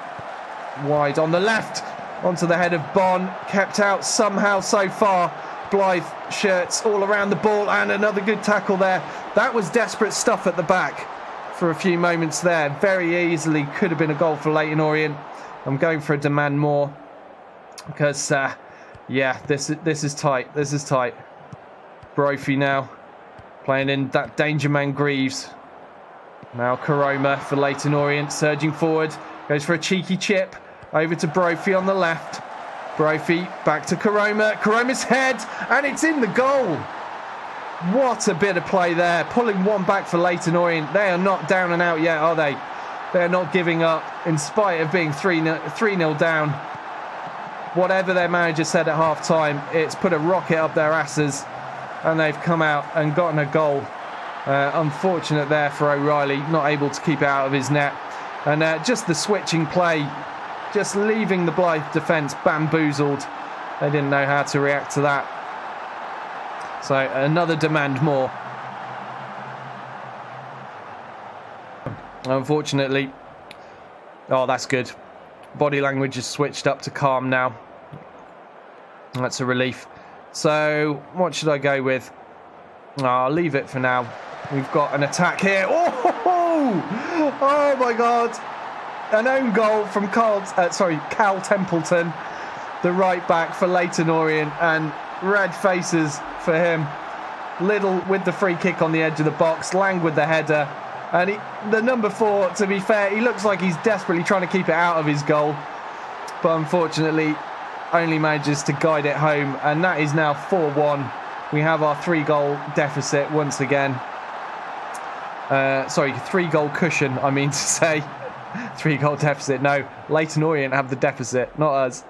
wide on the left, onto the head of Bon, kept out somehow so far. Blyth shirts all around the ball, and another good tackle there. That was desperate stuff at the back for a few moments there. Very easily could have been a goal for Leyton Orient. I'm going for a demand more because, yeah, this is tight. This is tight. Brophy now playing in that danger man Greaves. Now Karoma for Leyton Orient, surging forward, goes for a cheeky chip over to Brophy on the left. Brophy back to Karoma. Karoma's head, and it's in the goal. What a bit of play there, pulling one back for Leyton Orient. They are not down and out yet, are they? They're not giving up in spite of being 3-0 down. Whatever their manager said at half time, it's put a rocket up their asses. And they've come out and gotten a goal. Unfortunate there for O'Reilly, not able to keep it out of his net. And just the switching play, just leaving the Blyth defence bamboozled. They didn't know how to react to that. So another demand more. Unfortunately, oh, that's good. Body language is switched up to calm now. That's a relief. So what should I go with? Oh, I'll leave it for now. We've got an attack here. Oh my God. An own goal from Cal Templeton, the right back for Leyton Orient, and red faces for him. Little with the free kick on the edge of the box, Lang with the header, and the number 4, to be fair, he looks like he's desperately trying to keep it out of his goal, but unfortunately only manages to guide it home, and that is now 4-1. We have our 3-goal deficit once again. 3-goal cushion, I mean to say. 3-goal deficit. No, Leyton Orient have the deficit, not us.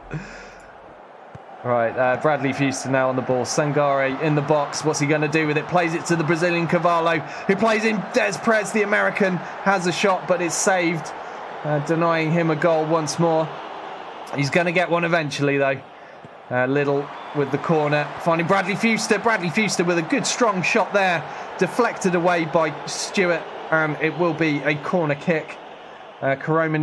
Right, Bradley Fuster now on the ball. Sangare in the box. What's he going to do with it? Plays it to the Brazilian Cavallo, who plays in Des Prez, the American. Has a shot, but it's saved, denying him a goal once more. He's going to get one eventually, though. Little with the corner. Finding Bradley Fuster. Bradley Fuster with a good, strong shot there. Deflected away by Stewart, and it will be a corner kick. Koroma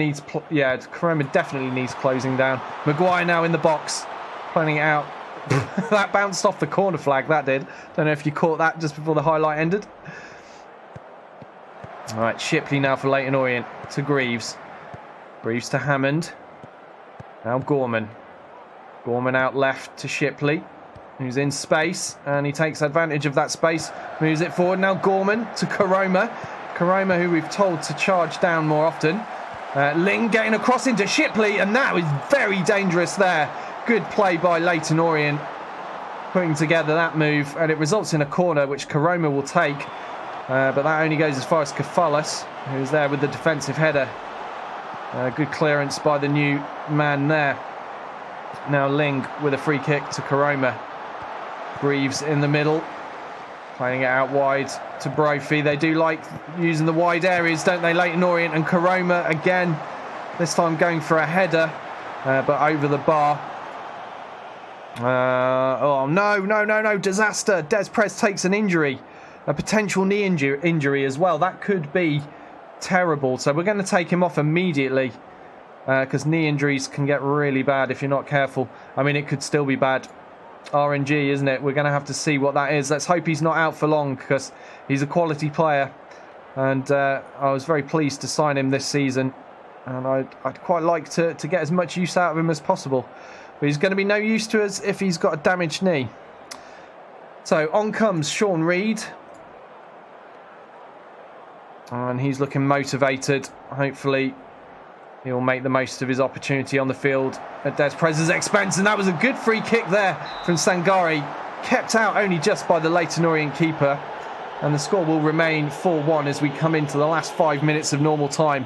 definitely needs closing down. Maguire now in the box. Planning it out. That bounced off the corner flag, that did. Don't know if you caught that just before the highlight ended. All right, Shipley now for Leyton Orient to Greaves. Greaves to Hammond. Now Gorman. Gorman out left to Shipley, who's in space, and he takes advantage of that space. Moves it forward. Now Gorman to Koroma. Koroma, who we've told to charge down more often. Ling getting across into Shipley, and that was very dangerous there. Good play by Leyton Orient, putting together that move, and it results in a corner which Koroma will take, but that only goes as far as Kafalas, who's there with the defensive header. Good clearance by the new man there. Now Ling with a free kick to Koroma. Greaves in the middle, playing it out wide to Brophy. They do like using the wide areas, don't they, Leyton Orient? And Koroma again, this time going for a header, but over the bar. No, disaster. Des Prez takes an injury, a potential knee injury as well. That could be terrible, so we're going to take him off immediately, because knee injuries can get really bad if you're not careful. I mean, it could still be bad. RNG, isn't it? We're going to have to see what that is. Let's hope he's not out for long, because he's a quality player, and I was very pleased to sign him this season, and I'd quite like to get as much use out of him as possible. But he's going to be no use to us if he's got a damaged knee. So on comes Sean Reid. And he's looking motivated. Hopefully he'll make the most of his opportunity on the field at Des Prez's expense. And that was a good free kick there from Sangare. Kept out only just by the Leyton Orient keeper. And the score will remain 4-1 as we come into the last 5 minutes of normal time.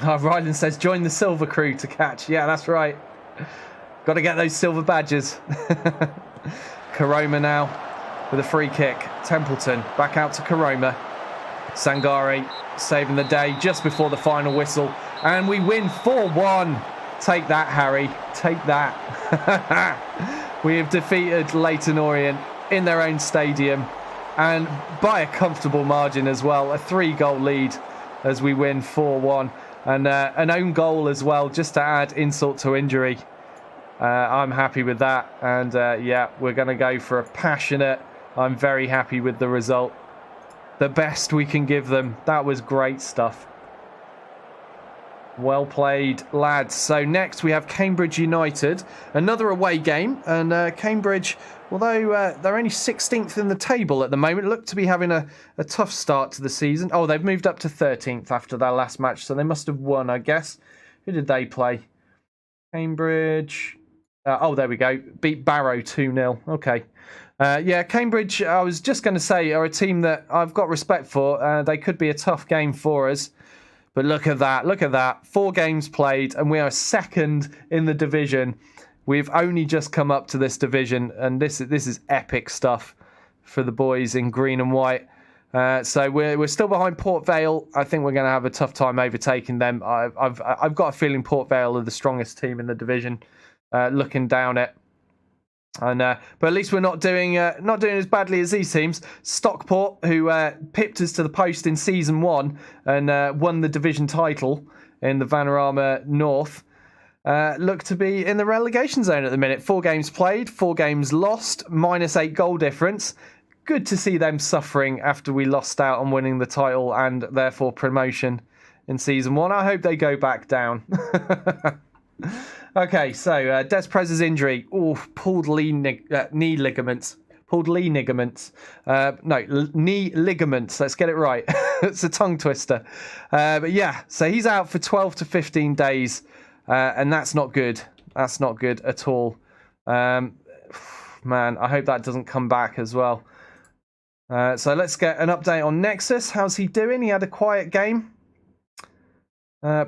Oh, Ryland says, join the silver crew to catch. Yeah, that's right. Got to get those silver badges. Koroma now with a free kick. Templeton back out to Koroma. Sangare saving the day just before the final whistle. And we win 4-1. Take that, Harry. Take that. We have defeated Leyton Orient in their own stadium. And by a comfortable margin as well. A 3-goal lead as we win 4-1. And an own goal as well, just to add insult to injury. I'm happy with that. And yeah, we're going to go for a passionate. I'm very happy with the result. The best we can give them. That was great stuff. Well played, lads. So next we have Cambridge United. Another away game. And Cambridge, although they're only 16th in the table at the moment, look to be having a tough start to the season. Oh, they've moved up to 13th after their last match, so they must have won, I guess. Who did they play? Cambridge. Oh, there we go. Beat Barrow 2-0. Okay. Yeah, Cambridge, I was just going to say, are a team that I've got respect for. They could be a tough game for us. But look at that. Look at that. 4 games played, and we are second in the division. We've only just come up to this division, and this is epic stuff for the boys in green and white. So we're still behind Port Vale. I think we're going to have a tough time overtaking them. I've got a feeling Port Vale are the strongest team in the division. Looking down it, And but at least we're not doing as badly as these teams. Stockport, who pipped us to the post in season 1 and won the division title in the Vanarama North, look to be in the relegation zone at the minute. 4 games played, 4 games lost, -8 goal difference. Good to see them suffering after we lost out on winning the title and therefore promotion in season 1. I hope they go back down. Okay, so Des Prez's injury. Oh, pulled knee ligaments. Pulled knee ligaments. Knee ligaments. Let's get it right. It's a tongue twister. But yeah, so he's out for 12 to 15 days. And that's not good. That's not good at all. Man, I hope that doesn't come back as well. So let's get an update on Nexus. How's he doing? He had a quiet game.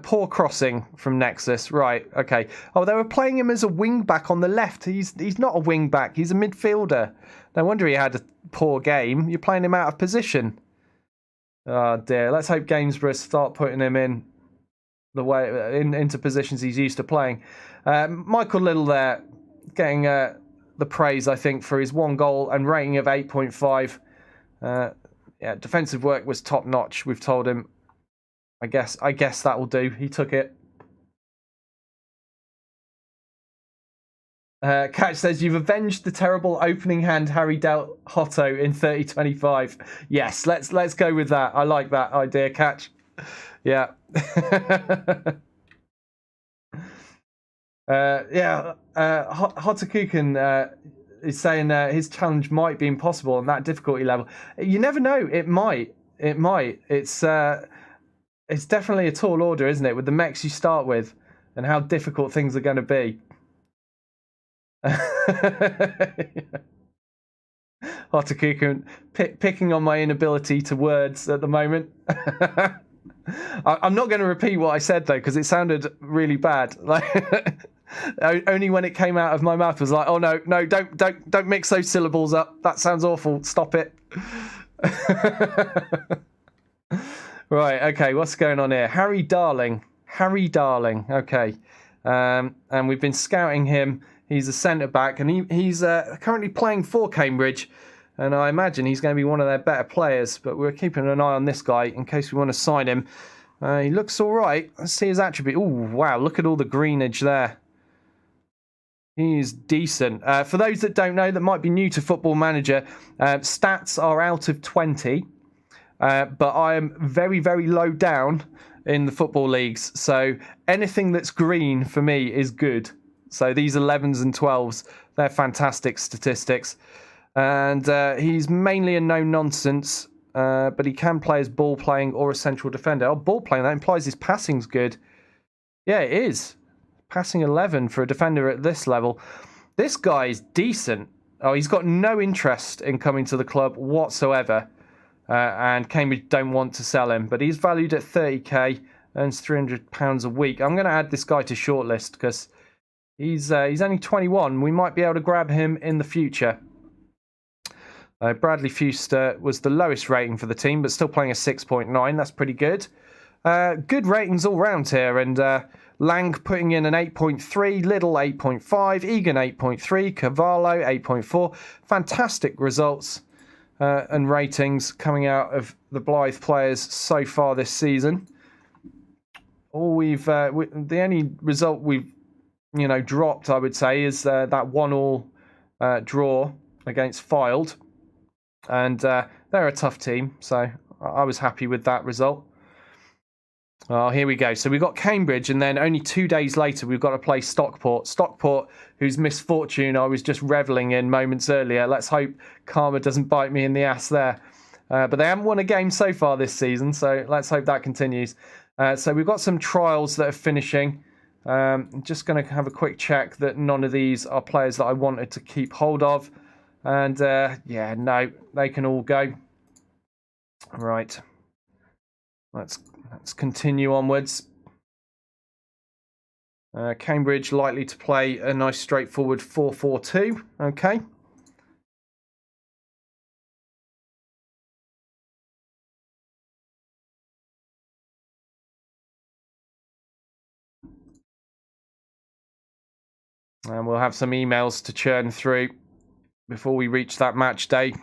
Poor crossing from Nexus. Right, okay. Oh, they were playing him as a wing-back on the left. He's not a wing-back. He's a midfielder. No wonder he had a poor game. You're playing him out of position. Oh, dear. Let's hope Gainsborough start putting him in the way into positions he's used to playing. Michael Little there getting the praise, I think, for his 1 goal and rating of 8.5. Yeah, defensive work was top-notch. We've told him. I guess that will do. He took it. Catch says, you've avenged the terrible opening hand Harry dealt Hotto in 30-25. Yes, let's go with that. I like that idea, Catch. Yeah. Hotakukan is saying his challenge might be impossible on that difficulty level. You never know. It might. It's definitely a tall order, isn't it? With the mechs you start with and how difficult things are going to be. Hotakukan picking on my inability to words at the moment. I'm not going to repeat what I said though, because it sounded really bad. Like only when it came out of my mouth was like, oh no, don't mix those syllables up. That sounds awful. Stop it. Right, okay, what's going on here? Harry Darling, okay. And we've been scouting him. He's a centre-back, and he's currently playing for Cambridge, and I imagine he's going to be one of their better players, but we're keeping an eye on this guy in case we want to sign him. He looks all right. Let's see his attribute. Oh, wow, look at all the greenage there. He's decent. For those that don't know, that might be new to Football Manager, stats are out of 20. But I am very, very low down in the football leagues. So anything that's green for me is good. So these 11s and 12s, they're fantastic statistics. And he's mainly a no-nonsense, but he can play as ball playing or a central defender. Oh, ball playing, that implies his passing's good. Yeah, it is. Passing 11 for a defender at this level. This guy's decent. Oh, he's got no interest in coming to the club whatsoever. And Cambridge don't want to sell him, but he's valued at 30k, earns £300 a week. I'm going to add this guy to shortlist because he's only 21. We might be able to grab him in the future. Bradley Fuster was the lowest rating for the team, but still playing a 6.9. That's pretty good. Good ratings all round here, and Lang putting in an 8.3, Little 8.5, Egan 8.3, Cavallo 8.4. Fantastic results. And ratings coming out of the Blyth players so far this season. All the only result we've dropped, I would say, is that 1-1 draw against Fylde, and they're a tough team, so I was happy with that result. Oh, here we go. So we've got Cambridge, and then only 2 days later, we've got to play Stockport. Stockport, whose misfortune I was just revelling in moments earlier. Let's hope karma doesn't bite me in the ass there. But they haven't won a game so far this season, so let's hope that continues. So we've got some trials that are finishing. I'm just going to have a quick check that none of these are players that I wanted to keep hold of. And, yeah, no, they can all go. Right. Let's continue onwards. Cambridge likely to play a nice straightforward 4-4-2. Okay. And we'll have some emails to churn through before we reach that match day.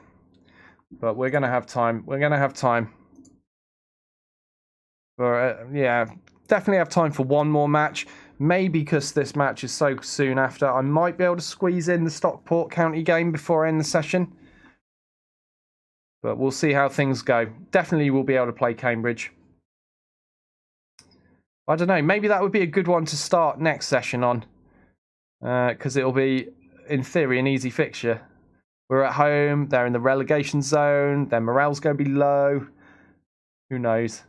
But we're going to have time. We're going to have time. Yeah, definitely have time for one more match. Maybe because this match is so soon after, I might be able to squeeze in the Stockport County game before I end the session. But we'll see how things go. Definitely we'll be able to play Cambridge. I don't know. Maybe that would be a good one to start next session on. Because it'll be, in theory, an easy fixture. We're at home. They're in the relegation zone. Their morale's going to be low. Who knows?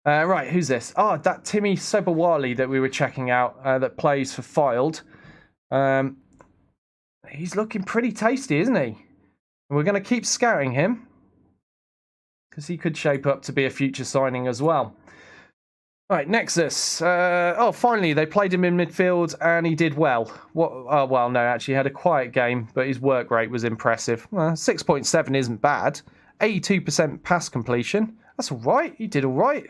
Right, who's this? Oh, that Timmy Sebawali that we were checking out that plays for Fylde. He's looking pretty tasty, isn't he? We're going to keep scouting him because he could shape up to be a future signing as well. Right, Nexus. Finally, they played him in midfield and he did well. Well, no, actually, he had a quiet game, but his work rate was impressive. 6.7 isn't bad. 82% pass completion. That's all right. He did all right.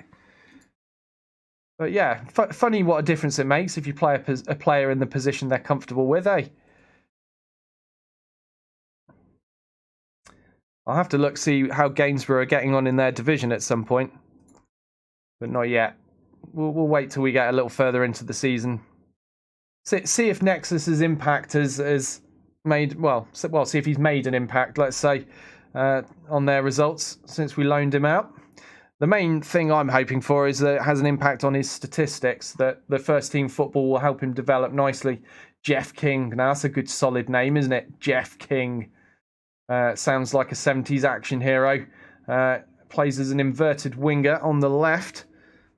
But yeah, funny what a difference it makes if you play a player in the position they're comfortable with, eh? I'll have to see how Gainsborough are getting on in their division at some point. But not yet. We'll wait till we get a little further into the season. See if Nexus's impact has made... see if he's made an impact, let's say, on their results since we loaned him out. The main thing I'm hoping for is that it has an impact on his statistics, that the first team football will help him develop nicely. Jeff King. Now, that's a good solid name, isn't it? Jeff King. Sounds like a 70s action hero. Plays as an inverted winger on the left.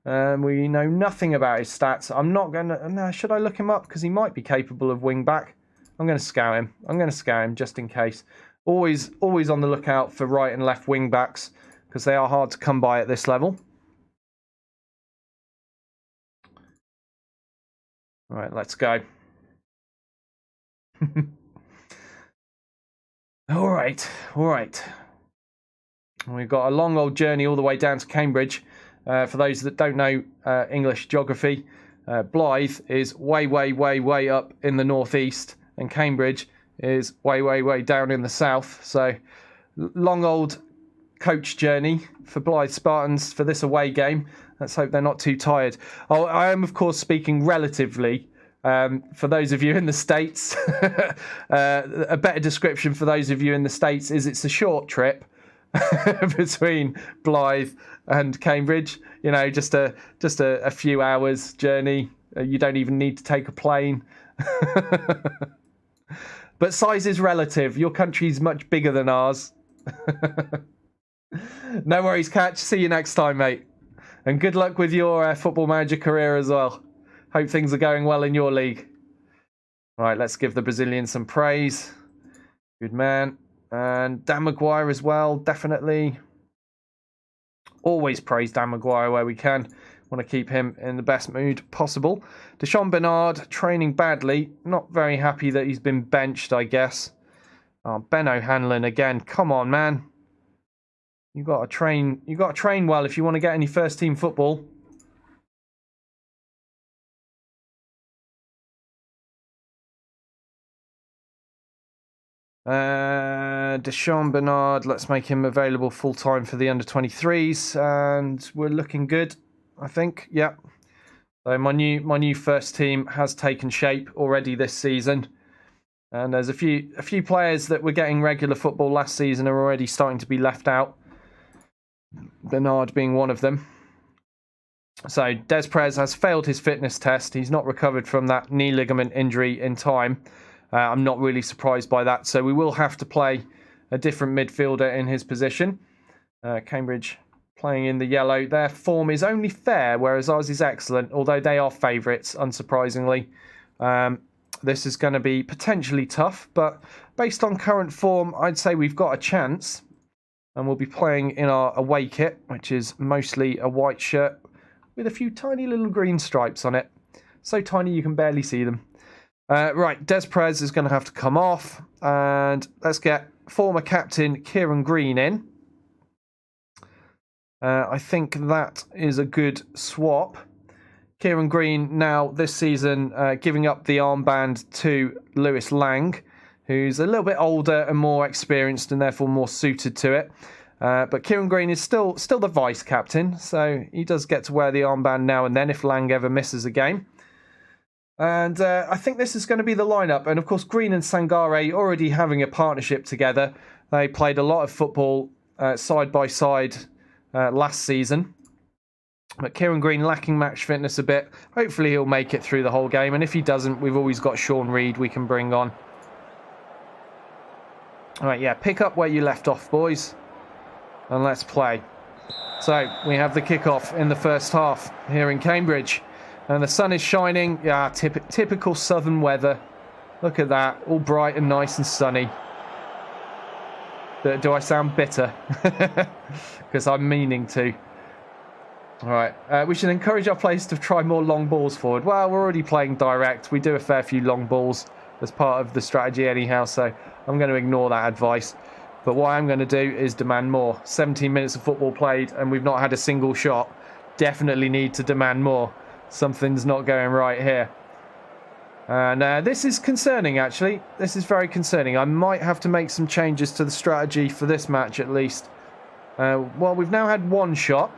We know nothing about his stats. I'm not going to... No, should I look him up? Because he might be capable of wing back. I'm going to scout him. Just in case. Always on the lookout for right and left wing backs, because they are hard to come by at this level. Right, let's go. All right. We've got a long old journey all the way down to Cambridge. For those that don't know English geography, Blyth is way up in the northeast, and Cambridge is way down in the south. So long old coach journey for Blyth Spartans for this away game. Let's hope they're not too tired. I am, of course, speaking relatively. For those of you in the States, a better description for those of you in the States is it's a short trip between Blyth and Cambridge. You know, just a few hours journey. You don't even need to take a plane. But size is relative. Your country's much bigger than ours. No worries, Catch. See you next time, mate. And good luck with your Football Manager career as well. Hope things are going well in your league. Right, let's give the Brazilian some praise. Good man. And Dan Maguire as well, definitely. Always praise Dan Maguire where we can. Want to keep him in the best mood possible. Deshaun Bernard training badly. Not very happy that he's been benched, I guess. Oh, Ben O'Hanlon again. Come on, man. You got to train. You got to train well if you want to get any first team football. Deshaun Bernard, let's make him available full time for the under-23s, and we're looking good, I think. Yeah. So my new first team has taken shape already this season, and there's a few players that were getting regular football last season are already starting to be left out. Bernard being one of them. So Des Perez has failed his fitness test. He's not recovered from that knee ligament injury in time. I'm not really surprised by that. So we will have to play a different midfielder in his position. Cambridge playing in the yellow. Their form is only fair, whereas ours is excellent, although they are favourites, unsurprisingly. This is going to be potentially tough, but based on current form, I'd say we've got a chance. And we'll be playing in our away kit, which is mostly a white shirt with a few tiny little green stripes on it. So tiny you can barely see them. Right, Des Perez is going to have to come off. And let's get former captain Kieran Green in. I think that is a good swap. Kieran Green now this season giving up the armband to Lewis Lang, who's a little bit older and more experienced and therefore more suited to it. But Kieran Green is still the vice captain, so he does get to wear the armband now and then if Lang ever misses a game. And I think this is going to be the lineup. And of course, Green and Sangare already having a partnership together. They played a lot of football side by side last season. But Kieran Green lacking match fitness a bit. Hopefully he'll make it through the whole game. And if he doesn't, we've always got Sean Reid we can bring on. All right, yeah, pick up where you left off, boys. And let's play. So we have the kickoff in the first half here in Cambridge. And the sun is shining. Yeah, typical southern weather. Look at that. All bright and nice and sunny. Do I sound bitter? Because I'm meaning to. All right. We should encourage our players to try more long balls forward. Well, we're already playing direct. We do a fair few long balls as part of the strategy anyhow. So I'm going to ignore that advice. But what I'm going to do is demand more. 17 minutes of football played and we've not had a single shot. Definitely need to demand more. Something's not going right here. And this is concerning, actually. This is very concerning. I might have to make some changes to the strategy for this match, at least. Well, we've now had one shot.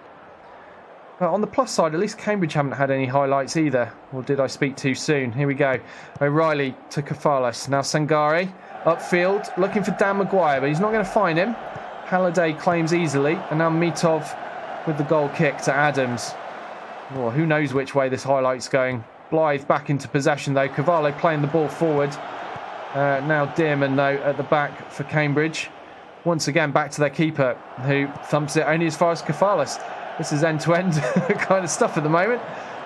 But on the plus side, at least Cambridge haven't had any highlights either. Or did I speak too soon? Here we go. O'Reilly to Kafalas. Now Sangare upfield, looking for Dan Maguire, but he's not going to find him. Halliday claims easily. And now Mitov with the goal kick to Adams. Well, who knows which way this highlight's going. Blyth back into possession though. Cavallo playing the ball forward. Now Dearman though at the back for Cambridge. Once again back to their keeper who thumps it only as far as Kafalas. This is end-to-end kind of stuff at the moment.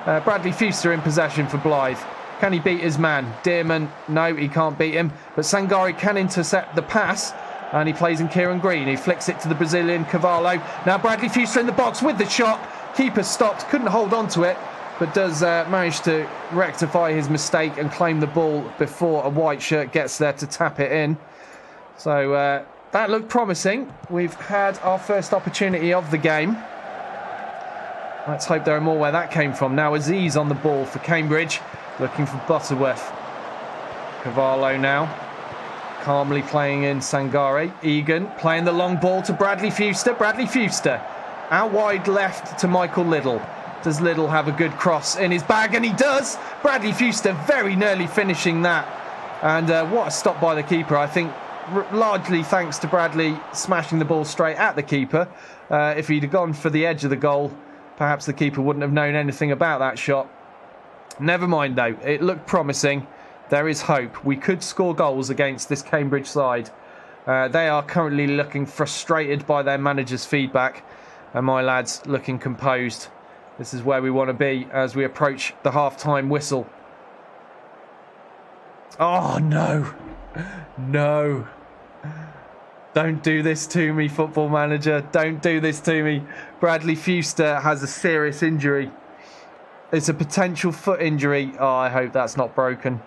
Bradley Fuster in possession for Blyth. Can he beat his man? Dearman, no, he can't beat him. But Sangare can intercept the pass. And he plays in Kieran Green. He flicks it to the Brazilian Cavallo. Now Bradley Fuster in the box with the shot. Keeper stopped, couldn't hold on to it, but does manage to rectify his mistake and claim the ball before a white shirt gets there to tap it in. So that looked promising. We've had our first opportunity of the game. Let's hope there are more where that came from. Now Aziz on the ball for Cambridge, looking for Butterworth. Cavallo now, calmly playing in Sangare. Egan playing the long ball to Bradley Fuster. Bradley Fuster. Out wide left to Michael Liddell. Does Liddell have a good cross in his bag? And he does! Bradley Fuster very nearly finishing that. And what a stop by the keeper. I think largely thanks to Bradley smashing the ball straight at the keeper. If he'd have gone for the edge of the goal, perhaps the keeper wouldn't have known anything about that shot. Never mind though. It looked promising. There is hope. We could score goals against this Cambridge side. They are currently looking frustrated by their manager's feedback. And my lads looking composed. This is where we want to be as we approach the half-time whistle. Oh, no. No. Don't do this to me, Football Manager. Don't do this to me. Bradley Fuster has a serious injury. It's a potential foot injury. Oh, I hope that's not broken.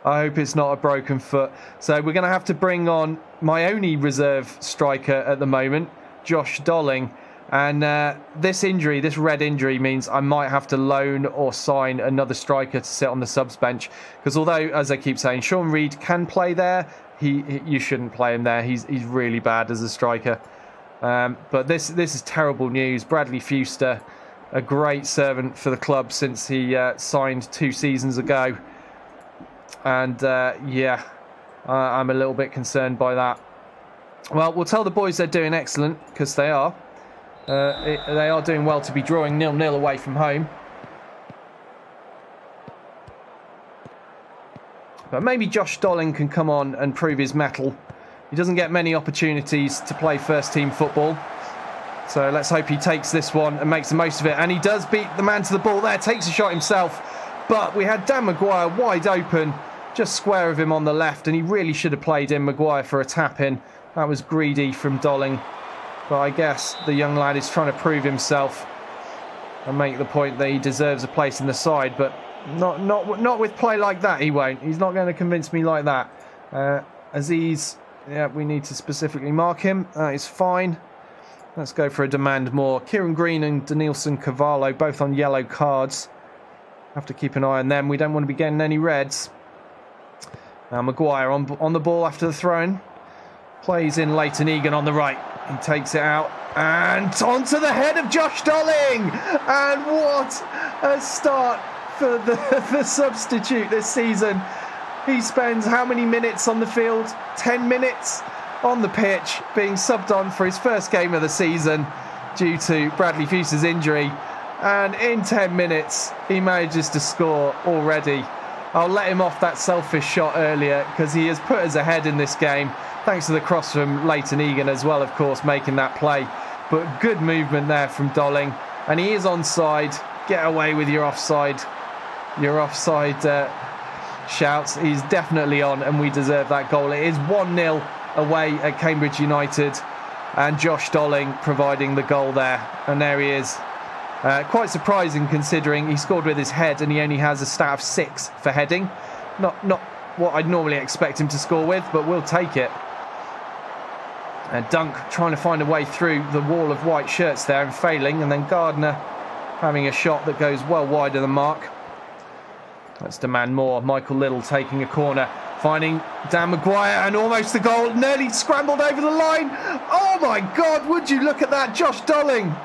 I hope it's not a broken foot. So we're going to have to bring on my only reserve striker at the moment, Josh Dolling. And this injury, this red injury, means I might have to loan or sign another striker to sit on the subs bench. Because although, as I keep saying, Sean Reid can play there, you shouldn't play him there. He's really bad as a striker. But this is terrible news. Bradley Fuster, a great servant for the club since he signed 2 seasons ago. And yeah, I'm a little bit concerned by that. Well, we'll tell the boys they're doing excellent, because they are. They are doing well to be drawing 0-0 away from home. But maybe Josh Dolling can come on and prove his mettle. He doesn't get many opportunities to play first-team football. So let's hope he takes this one and makes the most of it. And he does beat the man to the ball there, takes a shot himself. But we had Dan Maguire wide open, just square of him on the left. And he really should have played in Maguire for a tap-in. That was greedy from Dolling. But I guess the young lad is trying to prove himself and make the point that he deserves a place in the side. But not with play like that, he won't. He's not going to convince me like that. Aziz, yeah, we need to specifically mark him. That is fine. Let's go for a demand more. Kieran Green and Danielson Cavallo, both on yellow cards. Have to keep an eye on them. We don't want to be getting any reds. Now Maguire on the ball after the throw-in. Plays in Leighton Egan on the right. He takes it out. And onto the head of Josh Dolling. And what a start for the substitute this season. He spends how many minutes on the field? 10 minutes on the pitch, being subbed on for his first game of the season due to Bradley Fuse's injury. And in 10 minutes, he manages to score already. I'll let him off that selfish shot earlier because he has put us ahead in this game. Thanks to the cross from Leighton Egan as well, of course, making that play. But good movement there from Dolling. And he is onside. Get away with your offside. Your offside shouts. He's definitely on, and we deserve that goal. It is 1-0 away at Cambridge United. And Josh Dolling providing the goal there. And there he is. Quite surprising considering he scored with his head and he only has a stat of 6 for heading. Not what I'd normally expect him to score with, but we'll take it. And Dunk trying to find a way through the wall of white shirts there and failing. And then Gardner having a shot that goes well wide of the mark. Let's demand more. Michael Little taking a corner. Finding Dan Maguire and almost the goal. Nearly scrambled over the line. Oh my God, would you look at that, Josh Dolling.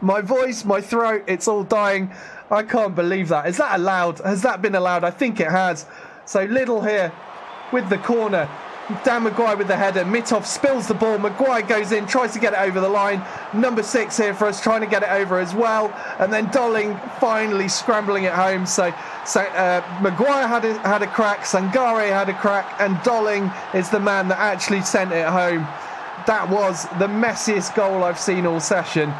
My voice, my throat, it's all dying. I can't believe that. Is that allowed? Has that been allowed? I think it has. So Little here with the corner. Dan Maguire with the header. Mitov spills the ball. Maguire goes in, tries to get it over the line. Number 6 here for us, trying to get it over as well. And then Dolling finally scrambling it home. So Maguire had a crack, Sangare had a crack, and Dolling is the man that actually sent it home. That was the messiest goal I've seen all session.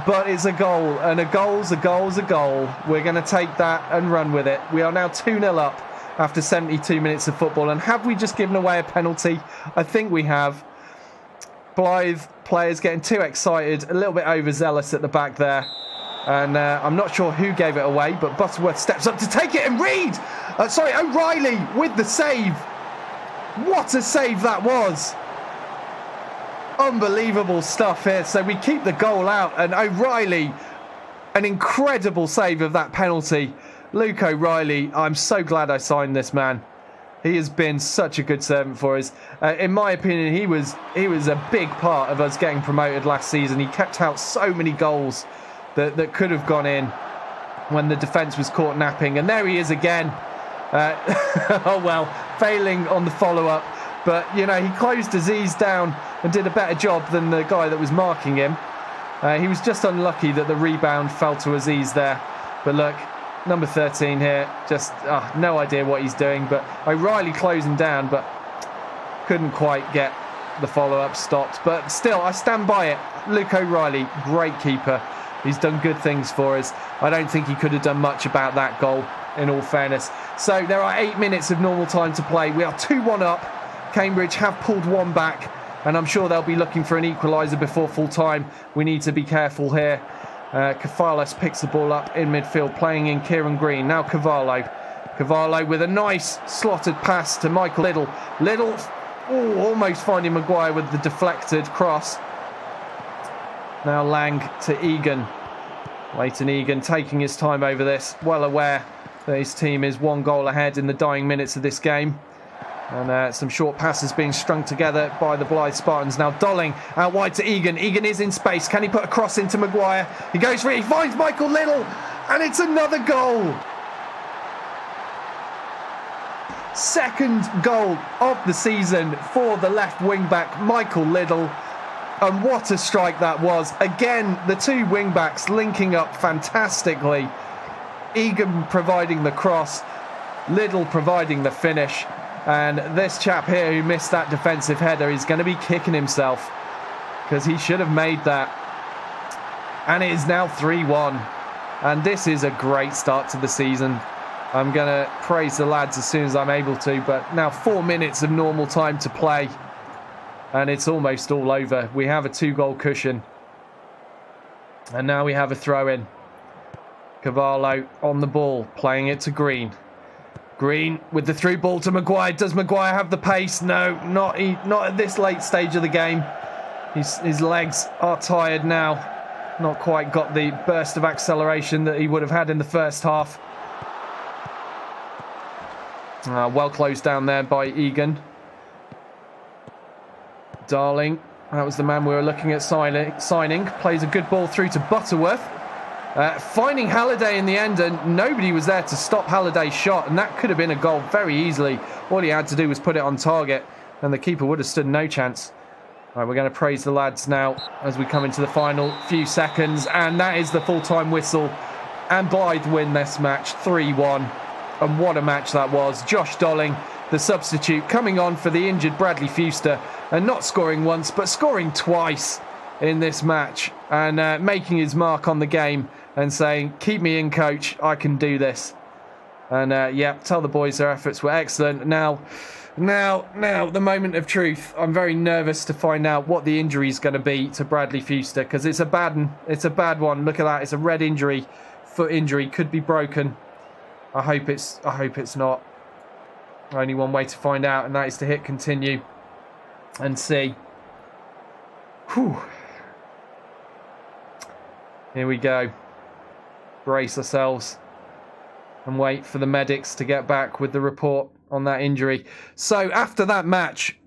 But it's a goal, and a goal's a goal's a goal. We're going to take that and run with it. We are now 2-0 up after 72 minutes of football. And have we just given away a penalty? I think we have. Blyth players getting too excited, a little bit overzealous at the back there. And I'm not sure who gave it away, but Butterworth steps up to take it, and Reed! O'Reilly with the save. What a save that was. Unbelievable stuff here. So we keep the goal out, and O'Reilly, an incredible save of that penalty. Luke O'Reilly, I'm so glad I signed this man. He has been such a good servant for us. In my opinion, he was a big part of us getting promoted last season. He kept out so many goals that could have gone in when the defence was caught napping. And there he is again. Oh well, failing on the follow-up. But, you know, he closed Aziz down and did a better job than the guy that was marking him. He was just unlucky that the rebound fell to Aziz there. But look, number 13 here, just no idea what he's doing. But O'Reilly closing down, but couldn't quite get the follow-up stopped. But still, I stand by it. Luke O'Reilly, great keeper. He's done good things for us. I don't think he could have done much about that goal, in all fairness. So there are 8 minutes of normal time to play. We are 2-1 up. Cambridge have pulled one back, and I'm sure they'll be looking for an equaliser before full time. We need to be careful here. Kafalas picks the ball up in midfield, playing in Kieran Green. Now Cavallo. Cavallo with a nice slotted pass to Michael Little. Little almost finding Maguire with the deflected cross. Now Lang to Egan. Leighton Egan taking his time over this, well aware that his team is 1 goal ahead in the dying minutes of this game. And some short passes being strung together by the Blyth Spartans. Now Dolling out wide to Egan. Egan is in space. Can he put a cross into Maguire? He goes for it. He finds Michael Little. And it's another goal. Second goal of the season for the left wing back, Michael Little. And what a strike that was. Again, the 2 wing backs linking up fantastically. Egan providing the cross. Little providing the finish. And this chap here who missed that defensive header is going to be kicking himself because he should have made that. And it is now 3-1. And this is a great start to the season. I'm going to praise the lads as soon as I'm able to. But now 4 minutes of normal time to play. And it's almost all over. We have a 2-goal cushion. And now we have a throw-in. Cavallo on the ball, playing it to Green. Green with the through ball to Maguire. Does Maguire have the pace? No, not at this late stage of the game. His legs are tired now. Not quite got the burst of acceleration that he would have had in the first half. Well closed down there by Egan. Darling, that was the man we were looking at signing. Plays a good ball through to Butterworth. Finding Halliday in the end, and nobody was there to stop Halliday's shot, and that could have been a goal very easily. All he had to do was put it on target, and the keeper would have stood no chance. Right, we're going to praise the lads now as we come into the final few seconds, and that is the full-time whistle. And Blyth win this match 3-1. And what a match that was. Josh Dolling, the substitute, coming on for the injured Bradley Fuster, and not scoring once, but scoring twice in this match, and making his mark on the game and saying, keep me in, coach, I can do this. And yeah, tell the boys their efforts were excellent. Now, the moment of truth. I'm very nervous to find out what the injury is going to be to Bradley Fuster, because it's a bad one. It's a bad one. Look at that. It's a red injury, foot injury, could be broken. I hope it's not. Only one way to find out, and that is to hit continue and see. Whew. Here we go. Brace ourselves and wait for the medics to get back with the report on that injury. So after that match,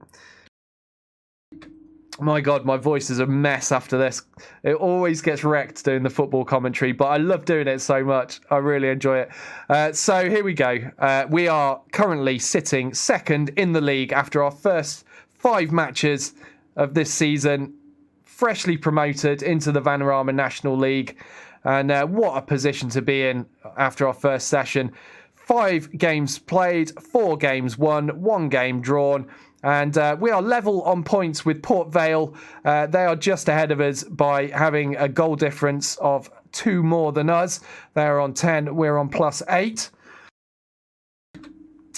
my God, my voice is a mess after this. It always gets wrecked doing the football commentary, but I love doing it so much. I really enjoy it. So here we go. We are currently sitting second in the league after our first 5 matches of this season. Freshly promoted into the Vanarama National League. And what a position to be in after our first session. 5 games played, 4 games won, 1 game drawn. And we are level on points with Port Vale. They are just ahead of us by having a goal difference of 2 more than us. They're on 10, we're on +8.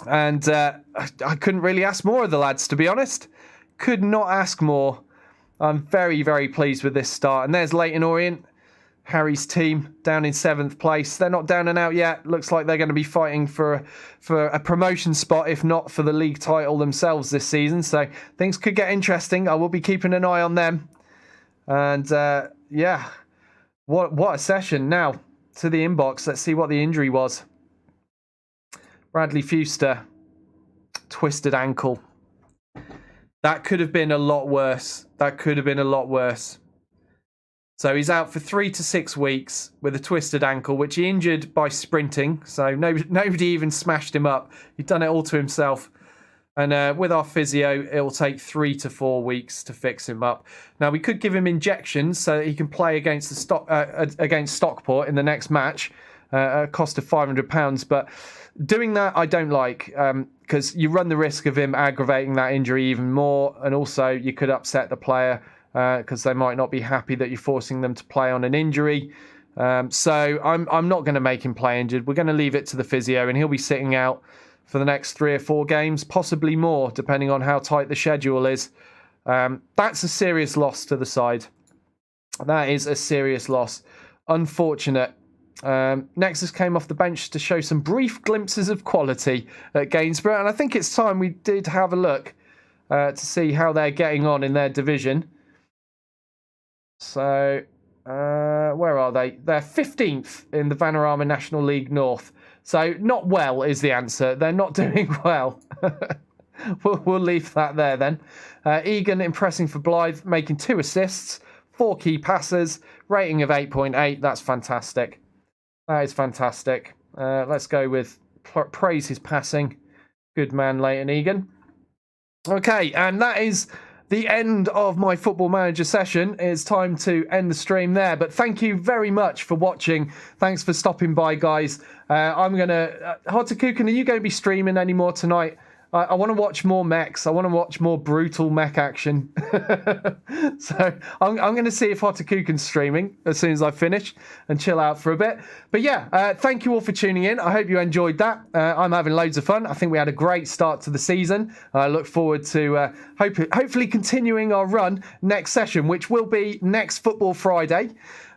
And I couldn't really ask more of the lads, to be honest. Could not ask more. I'm very, very pleased with this start. And there's Leyton Orient, Harry's team, down in 7th place. They're not down and out yet. Looks like they're going to be fighting for a promotion spot, if not for the league title themselves this season. So things could get interesting. I will be keeping an eye on them. And yeah, what a session. Now to the inbox. Let's see what the injury was. Bradley Fuster, twisted ankle. That could have been a lot worse. So he's out for 3 to 6 weeks with a twisted ankle, which he injured by sprinting. So nobody even smashed him up. He'd done it all to himself. And with our physio, it'll take 3 to 4 weeks to fix him up. Now, we could give him injections so that he can play against against Stockport in the next match at a cost of £500. But doing that, I don't like, because you run the risk of him aggravating that injury even more. And also, you could upset the player, because they might not be happy that you're forcing them to play on an injury. So I'm not going to make him play injured. We're going to leave it to the physio, and he'll be sitting out for the next 3 or 4 games, possibly more, depending on how tight the schedule is. That's a serious loss to the side. That is a serious loss. Unfortunate. Nexus came off the bench to show some brief glimpses of quality at Gainsborough, and I think it's time we did have a look to see how they're getting on in their division. So, where are they? They're 15th in the Vanarama National League North. So, not well is the answer. They're not doing well. We'll leave that there then. Egan impressing for Blyth, making 2 assists, 4 key passes, rating of 8.8. That's fantastic. That is fantastic. Let's go with praise his passing. Good man, Leyton Egan. Okay, and that is the end of my Football Manager session. It's time to end the stream there. But thank you very much for watching. Thanks for stopping by, guys. I'm going to... Hotakukan, are you going to be streaming any more tonight? I want to watch more mechs. I want to watch more brutal mech action. So I'm going to see if Hotakukan's streaming as soon as I finish and chill out for a bit. But yeah, thank you all for tuning in. I hope you enjoyed that. I'm having loads of fun. I think we had a great start to the season. I look forward to hopefully continuing our run next session, which will be next Football Friday.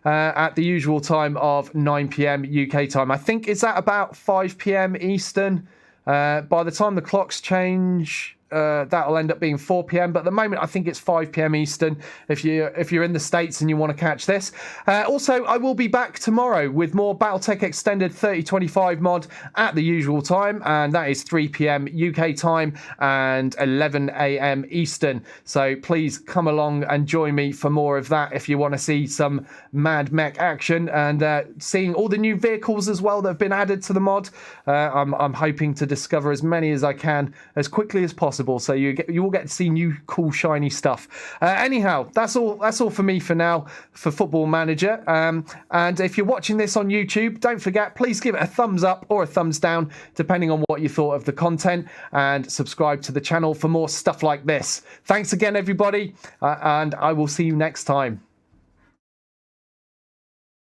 At the usual time of 9 p.m. UK time. I think it's at about 5 p.m. Eastern. By the time the clocks change, that'll end up being 4 p.m. But at the moment, I think it's 5 p.m. Eastern if you're in the States and you want to catch this. Also, I will be back tomorrow with more BattleTech Extended 3025 mod at the usual time, and that is 3 p.m. UK time and 11 a.m. Eastern. So please come along and join me for more of that if you want to see some mad mech action and seeing all the new vehicles as well that have been added to the mod. I'm hoping to discover as many as I can as quickly as possible, so you will get to see new cool shiny stuff. Anyhow, that's all for me for now for Football Manager. And if you're watching this on YouTube, don't forget, please give it a thumbs up or a thumbs down depending on what you thought of the content, and subscribe to the channel for more stuff like this. Thanks again, everybody, and I will see you next time.